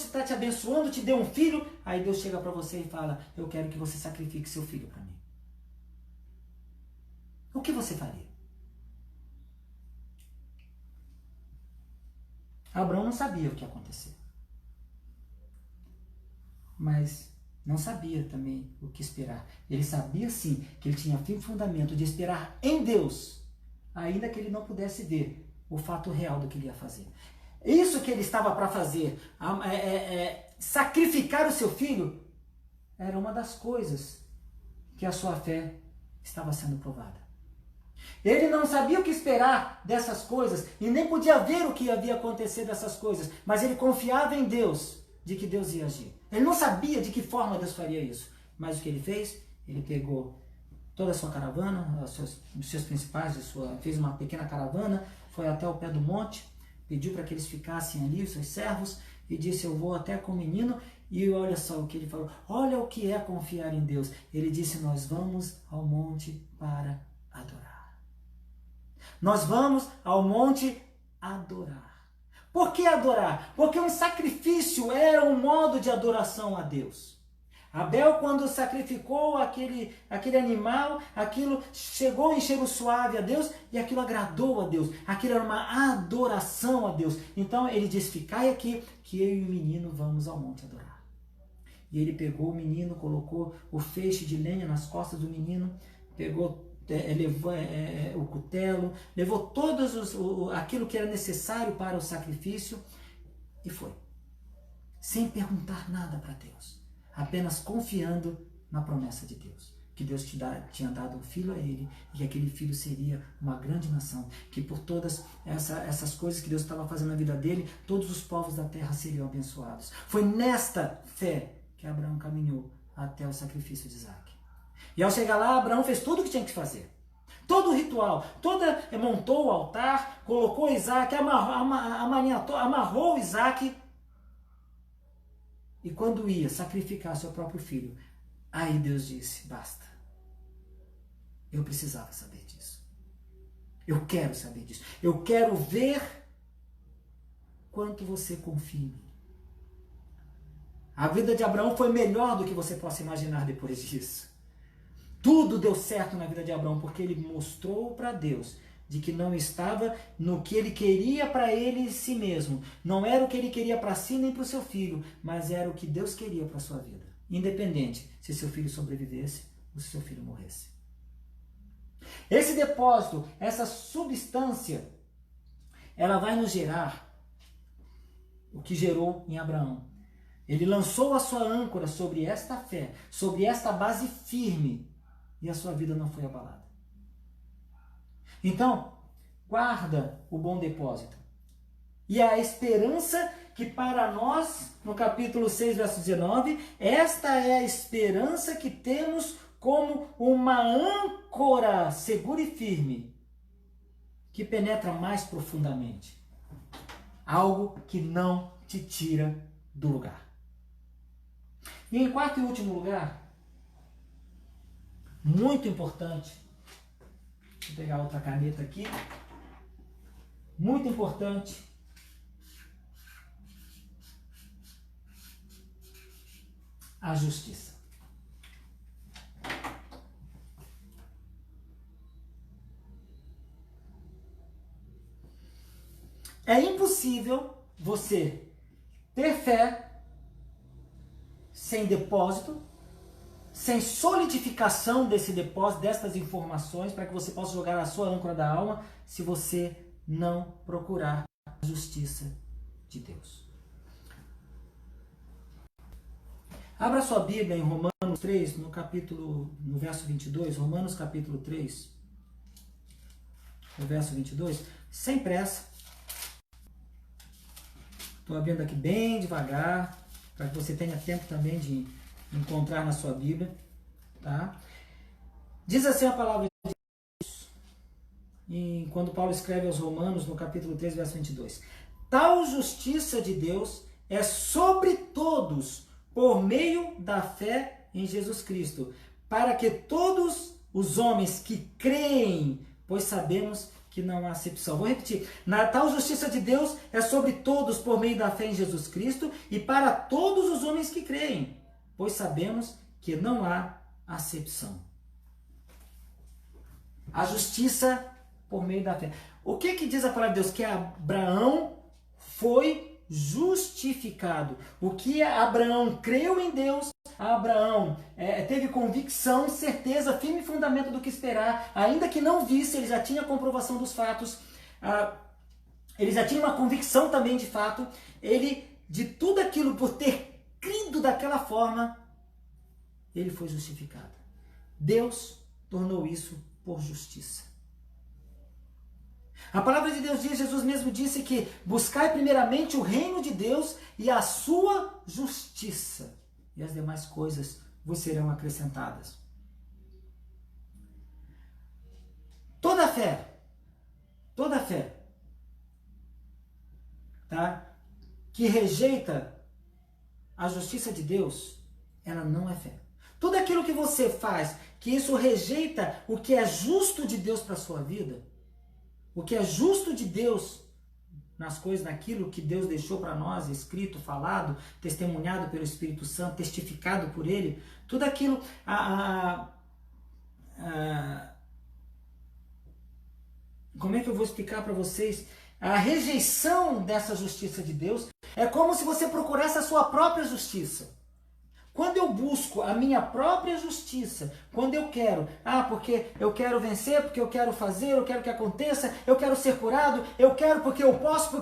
S1: está te abençoando, te deu um filho, aí Deus chega para você e fala: eu quero que você sacrifique seu filho para mim. O que você faria? Abraão não sabia o que ia acontecer. Mas não sabia também o que esperar. Ele sabia sim que ele tinha firme fundamento de esperar em Deus, ainda que ele não pudesse ver o fato real do que ele ia fazer. Isso que ele estava para fazer, sacrificar o seu filho, era uma das coisas que a sua fé estava sendo provada. Ele não sabia o que esperar dessas coisas e nem podia ver o que havia acontecer dessas coisas, mas ele confiava em Deus, de que Deus ia agir. Ele não sabia de que forma Deus faria isso, mas o que ele fez? Ele pegou toda a sua caravana, os seus principais, fez uma pequena caravana, foi até o pé do monte, pediu para que eles ficassem ali, os seus servos, e disse: eu vou até com o menino. E olha só o que ele falou, olha o que é confiar em Deus. Ele disse: nós vamos ao monte para adorar. Nós vamos ao monte adorar. Por que adorar? Porque um sacrifício era um modo de adoração a Deus. Abel, quando sacrificou aquele animal, aquilo chegou em cheiro suave a Deus e aquilo agradou a Deus. Aquilo era uma adoração a Deus. Então ele disse: ficai aqui que eu e o menino vamos ao monte adorar. E ele pegou o menino, colocou o feixe de lenha nas costas do menino, levou o cutelo, levou aquilo que era necessário para o sacrifício e foi. Sem perguntar nada para Deus. Apenas confiando na promessa de Deus. Que Deus tinha dado um filho a ele e que aquele filho seria uma grande nação. Que por todas essas coisas que Deus estava fazendo na vida dele, todos os povos da terra seriam abençoados. Foi nesta fé que Abraão caminhou até o sacrifício de Isaac. E ao chegar lá, Abraão fez tudo o que tinha que fazer. Todo o ritual, montou o altar, colocou Isaac, amarrou Isaac. E quando ia sacrificar seu próprio filho, aí Deus disse: basta. Eu precisava saber disso. Eu quero saber disso. Eu quero ver quanto você confia em mim. A vida de Abraão foi melhor do que você possa imaginar depois disso. Tudo deu certo na vida de Abraão, porque ele mostrou para Deus de que não estava no que ele queria para ele e si mesmo. Não era o que ele queria para si nem para o seu filho, mas era o que Deus queria para a sua vida. Independente se seu filho sobrevivesse ou se seu filho morresse. Esse depósito, essa substância, ela vai nos gerar o que gerou em Abraão. Ele lançou a sua âncora sobre esta fé, sobre esta base firme, e a sua vida não foi abalada. Então, guarda o bom depósito. E a esperança que para nós, no capítulo 6, verso 19, esta é a esperança que temos como uma âncora segura e firme, que penetra mais profundamente. Algo que não te tira do lugar. E em quarto e último lugar, muito importante, vou pegar outra caneta aqui, muito importante, a justiça. É impossível você ter fé sem depósito, sem solidificação desse depósito, destas informações, para que você possa jogar a sua âncora da alma, se você não procurar a justiça de Deus. Abra sua Bíblia em Romanos 3, no verso 22, Romanos capítulo 3, no verso 22, sem pressa. Estou abrindo aqui bem devagar, para que você tenha tempo também de encontrar na sua Bíblia. Tá? Diz assim a palavra de Deus, quando Paulo escreve aos Romanos, no capítulo 3, verso 22. Tal justiça de Deus é sobre todos, por meio da fé em Jesus Cristo, para que todos os homens que creem, pois sabemos que não há acepção. Vou repetir. Na tal justiça de Deus é sobre todos por meio da fé em Jesus Cristo e para todos os homens que creem, pois sabemos que não há acepção. A justiça por meio da fé. O que diz a palavra de Deus? Que Abraão foi justificado. O que Abraão creu em Deus, Abraão teve convicção, certeza, firme fundamento do que esperar, ainda que não visse, ele já tinha a comprovação dos fatos, ele já tinha uma convicção também de fato, ele, de tudo aquilo, por ter crido daquela forma, ele foi justificado. Deus tornou isso por justiça. A palavra de Deus diz, Jesus mesmo disse que buscai primeiramente o reino de Deus e a sua justiça, e as demais coisas vos serão acrescentadas. Toda fé, tá, que rejeita a justiça de Deus, ela não é fé. Tudo aquilo que você faz, que isso rejeita o que é justo de Deus para a sua vida, o que é justo de Deus nas coisas, naquilo que Deus deixou para nós, escrito, falado, testemunhado pelo Espírito Santo, testificado por Ele, tudo aquilo, como é que eu vou explicar para vocês? A rejeição dessa justiça de Deus é como se você procurasse a sua própria justiça. Quando eu busco a minha própria justiça, quando eu quero, porque eu quero vencer, porque eu quero fazer, eu quero que aconteça, eu quero ser curado, eu quero porque eu posso,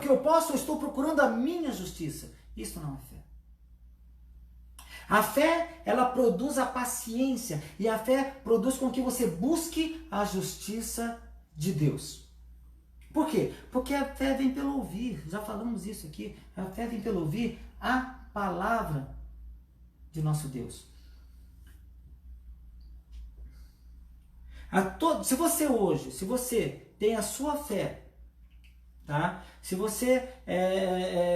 S1: eu estou procurando a minha justiça. Isso não é fé. A fé, ela produz a paciência, e a fé produz com que você busque a justiça de Deus. Por quê? Porque a fé vem pelo ouvir, já falamos isso aqui, a fé vem pelo ouvir a palavra de nosso Deus. Se você tem a sua fé, tá? Se você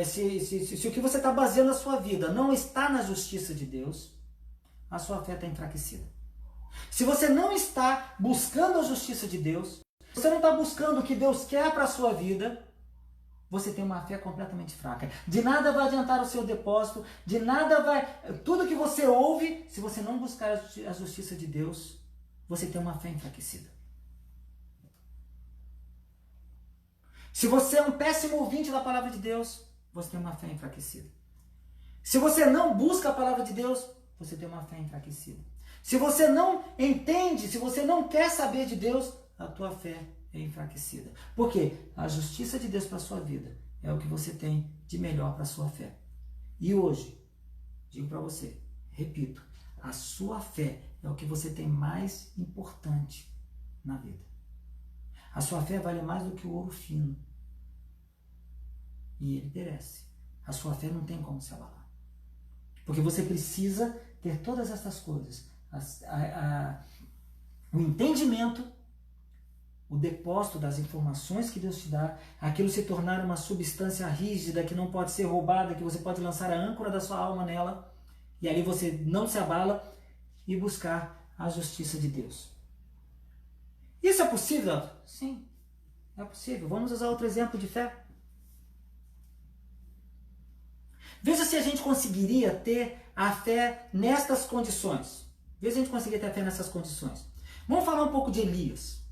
S1: se o que você está baseando a sua vida não está na justiça de Deus, a sua fé está enfraquecida. Se você não está buscando a justiça de Deus, você não está buscando o que Deus quer para a sua vida, você tem uma fé completamente fraca. De nada vai adiantar o seu depósito, de nada vai... Tudo que você ouve, se você não buscar a justiça de Deus, você tem uma fé enfraquecida. Se você é um péssimo ouvinte da palavra de Deus, você tem uma fé enfraquecida. Se você não busca a palavra de Deus, você tem uma fé enfraquecida. Se você não entende, se você não quer saber de Deus, a tua fé é enfraquecida. Por quê? A justiça de Deus para a sua vida é o que você tem de melhor para a sua fé. E hoje, digo para você, repito, a sua fé é o que você tem mais importante na vida. A sua fé vale mais do que o ouro fino. E ele perece. a sua fé não tem como se abalar. Porque você precisa ter todas essas coisas. O entendimento, o depósito das informações que Deus te dá, aquilo se tornar uma substância rígida que não pode ser roubada, que você pode lançar a âncora da sua alma nela, e ali você não se abala, e buscar a justiça de Deus. Isso é possível? Sim, é possível. Vamos usar outro exemplo de fé. Veja se a gente conseguiria ter a fé nestas condições. Veja se a gente conseguiria ter a fé nessas condições. Vamos falar um pouco de Elias.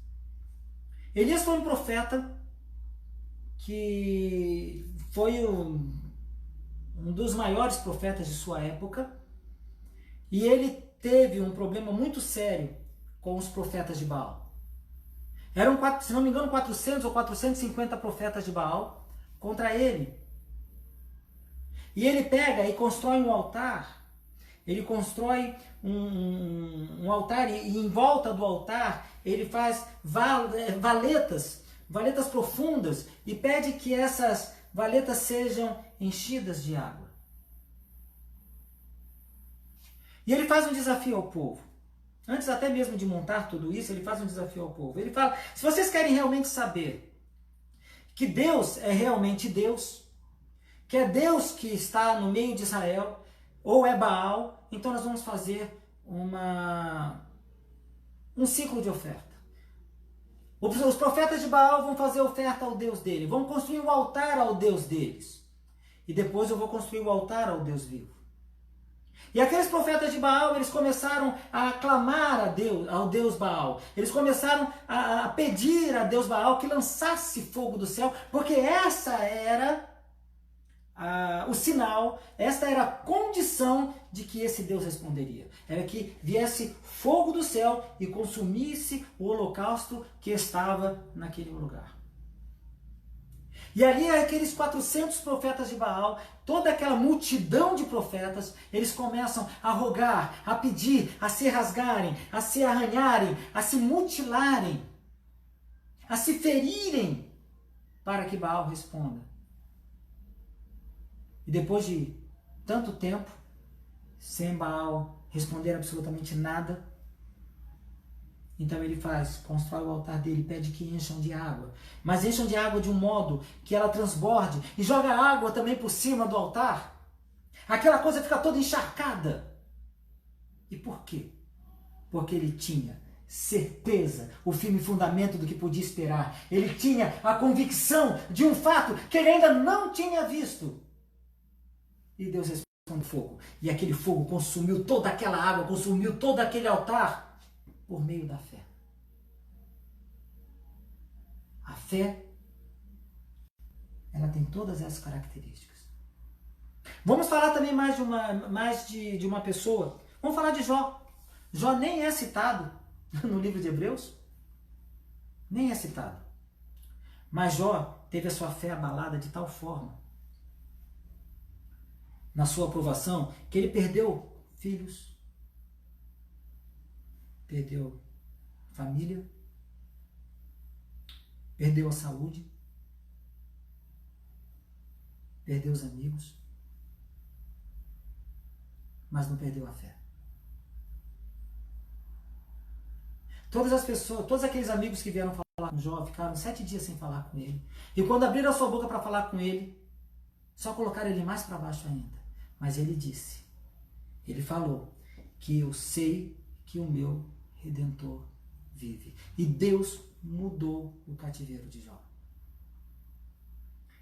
S1: Elias foi um profeta que foi um dos maiores profetas de sua época, e ele teve um problema muito sério com os profetas de Baal. Eram, se não me engano, 400 ou 450 profetas de Baal contra ele. E ele pega e constrói um altar. Ele constrói um altar e em volta do altar ele faz valetas profundas e pede que essas valetas sejam enchidas de água. E ele faz um desafio ao povo. Antes até mesmo de montar tudo isso, ele faz um desafio ao povo. Ele fala, se vocês querem realmente saber que Deus é realmente Deus, que é Deus que está no meio de Israel, ou é Baal, então nós vamos fazer um ciclo de oferta. Os profetas de Baal vão fazer oferta ao Deus dele, vão construir um altar ao Deus deles. E depois eu vou construir o altar ao Deus vivo. E aqueles profetas de Baal, eles começaram a clamar a Deus, ao Deus Baal. Eles começaram a pedir a Deus Baal que lançasse fogo do céu, porque essa era o sinal, esta era a condição de que esse Deus responderia. Era que viesse fogo do céu e consumisse o holocausto que estava naquele lugar. E ali aqueles 400 profetas de Baal, toda aquela multidão de profetas, eles começam a rogar, a pedir, a se rasgarem, a se arranharem, a se mutilarem, a se ferirem, para que Baal responda. E depois de tanto tempo, sem Baal responder absolutamente nada, então ele constrói o altar dele, pede que encham de água. Mas encham de água de um modo que ela transborde e joga água também por cima do altar. Aquela coisa fica toda encharcada. E por quê? Porque ele tinha certeza, o firme fundamento do que podia esperar. Ele tinha a convicção de um fato que ele ainda não tinha visto. E Deus responde fogo. E aquele fogo consumiu toda aquela água, consumiu todo aquele altar por meio da fé. A fé, ela tem todas essas características. Vamos falar também mais de uma pessoa. Vamos falar de Jó. Jó nem é citado no livro de Hebreus. Nem é citado. Mas Jó teve a sua fé abalada de tal forma na sua aprovação, que ele perdeu filhos, perdeu família, perdeu a saúde, perdeu os amigos, mas não perdeu a fé. Todas as pessoas, todos aqueles amigos que vieram falar com Jó, ficaram 7 dias sem falar com ele. E quando abriram a sua boca para falar com ele, só colocaram ele mais para baixo ainda. Mas ele disse, ele falou, que eu sei que o meu Redentor vive. E Deus mudou o cativeiro de Jó.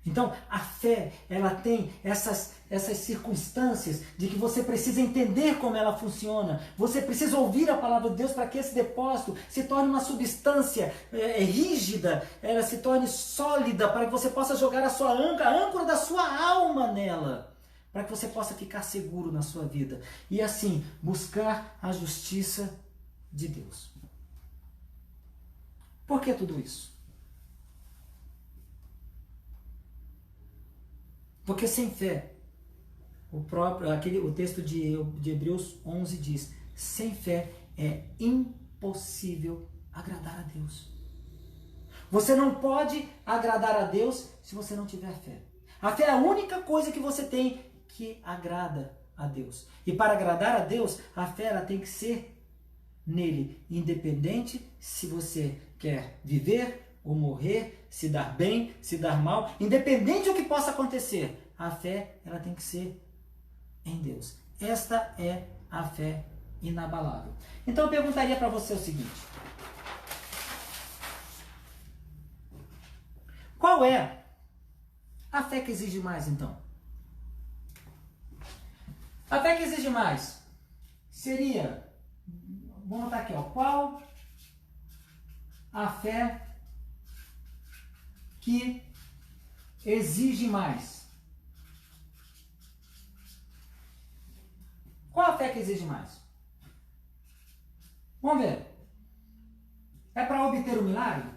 S1: Então, a fé, ela tem essas circunstâncias de que você precisa entender como ela funciona. Você precisa ouvir a palavra de Deus para que esse depósito se torne uma substância rígida, ela se torne sólida, para que você possa jogar a âncora da sua alma nela, para que você possa ficar seguro na sua vida. E assim, buscar a justiça de Deus. Por que tudo isso? Porque sem fé, o texto de Hebreus 11 diz, sem fé é impossível agradar a Deus. Você não pode agradar a Deus se você não tiver fé. A fé é a única coisa que você tem que agrada a Deus. E para agradar a Deus, a fé ela tem que ser nele, independente se você quer viver ou morrer, se dar bem, se dar mal, independente do que possa acontecer, a fé ela tem que ser em Deus. Esta é a fé inabalável. Então eu perguntaria para você o seguinte: qual é a fé que exige mais, então? A fé que exige mais seria, vamos botar aqui, ó, qual a fé que exige mais? Qual a fé que exige mais? Vamos ver. É para obter o milagre?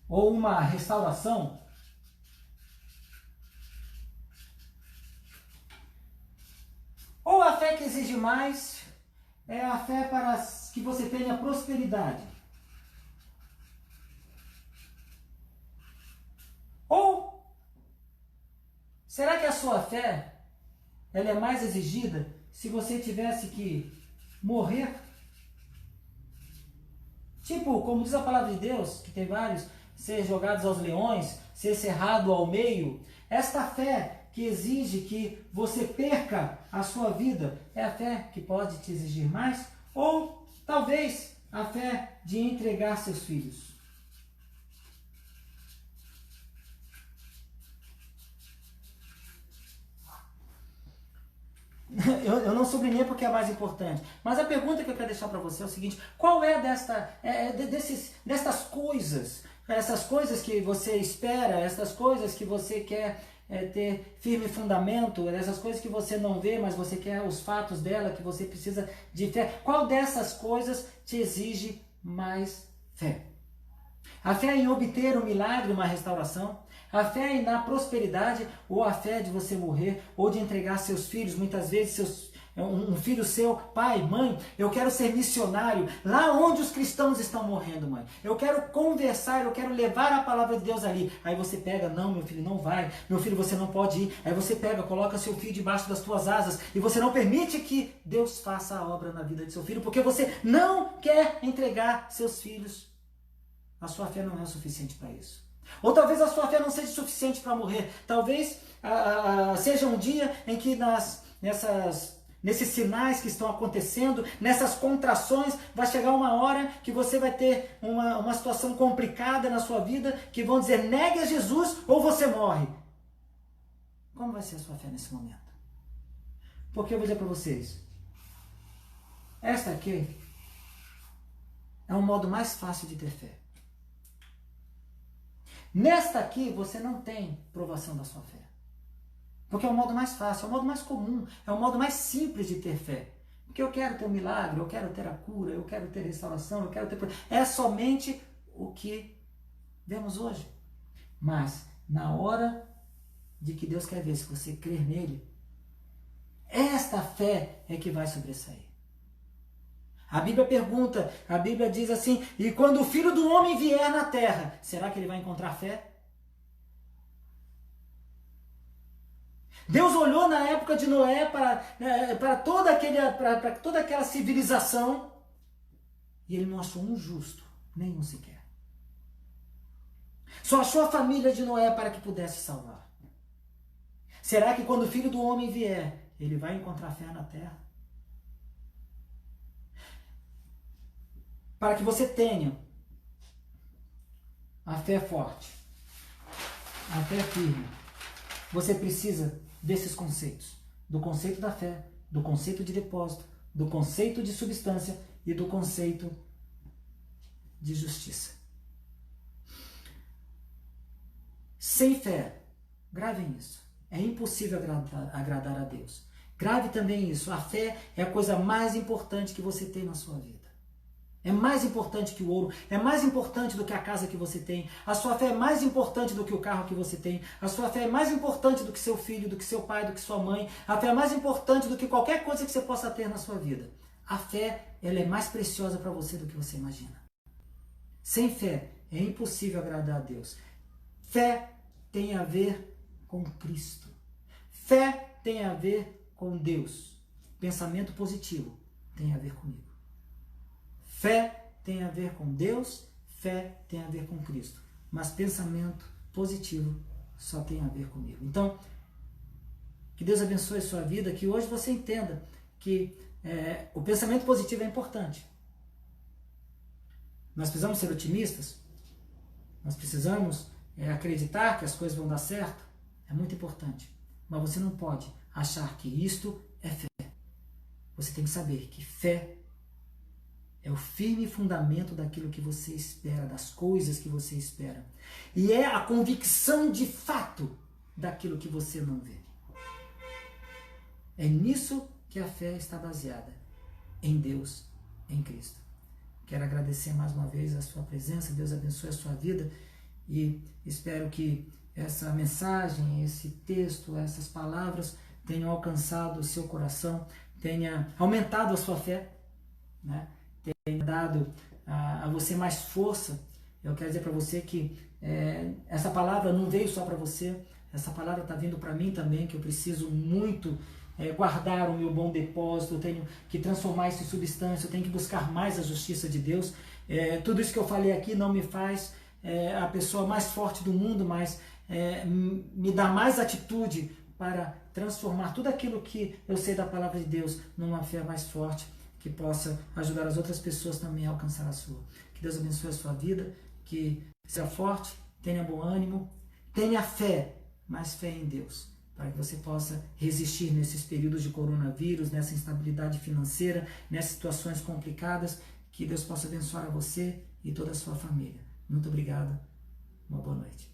S1: Ou uma restauração? Ou a fé que exige mais é a fé para que você tenha prosperidade? Ou será que a sua fé ela é mais exigida se você tivesse que morrer? Tipo, como diz a palavra de Deus, que tem vários, ser jogados aos leões, ser cerrado ao meio. Esta fé que exige que você perca a sua vida, é a fé que pode te exigir mais? Ou talvez a fé de entregar seus filhos? Eu não sublinhei porque é mais importante, mas a pergunta que eu quero deixar para você é o seguinte: qual é destas coisas, essas coisas que você espera, essas coisas que você quer ter firme fundamento, essas coisas que você não vê, mas você quer os fatos dela, que você precisa de fé, qual dessas coisas te exige mais fé? A fé em obter um milagre, uma restauração? A fé na prosperidade, ou a fé de você morrer, ou de entregar seus filhos, muitas vezes um filho seu, pai, mãe, eu quero ser missionário, lá onde os cristãos estão morrendo, mãe. Eu quero conversar, eu quero levar a palavra de Deus ali. Aí você pega, não, meu filho, não vai, meu filho, você não pode ir. Aí você pega, coloca seu filho debaixo das tuas asas, e você não permite que Deus faça a obra na vida de seu filho, porque você não quer entregar seus filhos. A sua fé não é o suficiente para isso. Ou talvez a sua fé não seja suficiente para morrer. Talvez seja um dia em que nesses sinais que estão acontecendo, nessas contrações, vai chegar uma hora que você vai ter uma situação complicada na sua vida, que vão dizer: negue a Jesus ou você morre. Como vai ser a sua fé nesse momento? Porque eu vou dizer para vocês, esta aqui é um modo mais fácil de ter fé. Nesta aqui, você não tem provação da sua fé. Porque é o modo mais fácil, é o modo mais comum, é o modo mais simples de ter fé. Porque eu quero ter um milagre, eu quero ter a cura, eu quero ter restauração, eu quero ter... É somente o que vemos hoje. Mas, na hora de que Deus quer ver se você crer nele, esta fé é que vai sobressair. A Bíblia pergunta, a Bíblia diz assim: e quando o Filho do Homem vier na terra, será que ele vai encontrar fé? Deus olhou na época de Noé para toda aquela civilização e ele não achou um justo, nenhum sequer. Só achou a família de Noé para que pudesse salvar. Será que quando o Filho do Homem vier, ele vai encontrar fé na terra? Para que você tenha a fé forte, a fé firme, você precisa desses conceitos. Do conceito da fé, do conceito de depósito, do conceito de substância e do conceito de justiça. Sem fé, gravem isso, é impossível agradar a Deus. Grave também isso, a fé é a coisa mais importante que você tem na sua vida. É mais importante que o ouro, é mais importante do que a casa que você tem. A sua fé é mais importante do que o carro que você tem. A sua fé é mais importante do que seu filho, do que seu pai, do que sua mãe. A fé é mais importante do que qualquer coisa que você possa ter na sua vida. A fé, ela é mais preciosa para você do que você imagina. Sem fé é impossível agradar a Deus. Fé tem a ver com Cristo. Fé tem a ver com Deus. Pensamento positivo tem a ver comigo. Fé tem a ver com Deus, fé tem a ver com Cristo. Mas pensamento positivo só tem a ver comigo. Então, que Deus abençoe a sua vida, que hoje você entenda que o pensamento positivo é importante. Nós precisamos ser otimistas, nós precisamos acreditar que as coisas vão dar certo, é muito importante. Mas você não pode achar que isto é fé. Você tem que saber que fé é o firme fundamento daquilo que você espera, das coisas que você espera. E é a convicção de fato daquilo que você não vê. É nisso que a fé está baseada, em Deus, em Cristo. Quero agradecer mais uma vez a sua presença, Deus abençoe a sua vida e espero que essa mensagem, esse texto, essas palavras tenham alcançado o seu coração, tenha aumentado a sua fé, né? Tenha dado a você mais força. Eu quero dizer para você que essa palavra não veio só para você, essa palavra está vindo para mim também, que eu preciso muito guardar o meu bom depósito, eu tenho que transformar isso em substância, eu tenho que buscar mais a justiça de Deus. Tudo isso que eu falei aqui não me faz a pessoa mais forte do mundo, mas me dá mais atitude para transformar tudo aquilo que eu sei da palavra de Deus numa fé mais forte, que possa ajudar as outras pessoas também a alcançar a sua. Que Deus abençoe a sua vida, que seja forte, tenha bom ânimo, tenha fé, mas fé em Deus, para que você possa resistir nesses períodos de coronavírus, nessa instabilidade financeira, nessas situações complicadas. Que Deus possa abençoar a você e toda a sua família. Muito obrigado. Uma boa noite.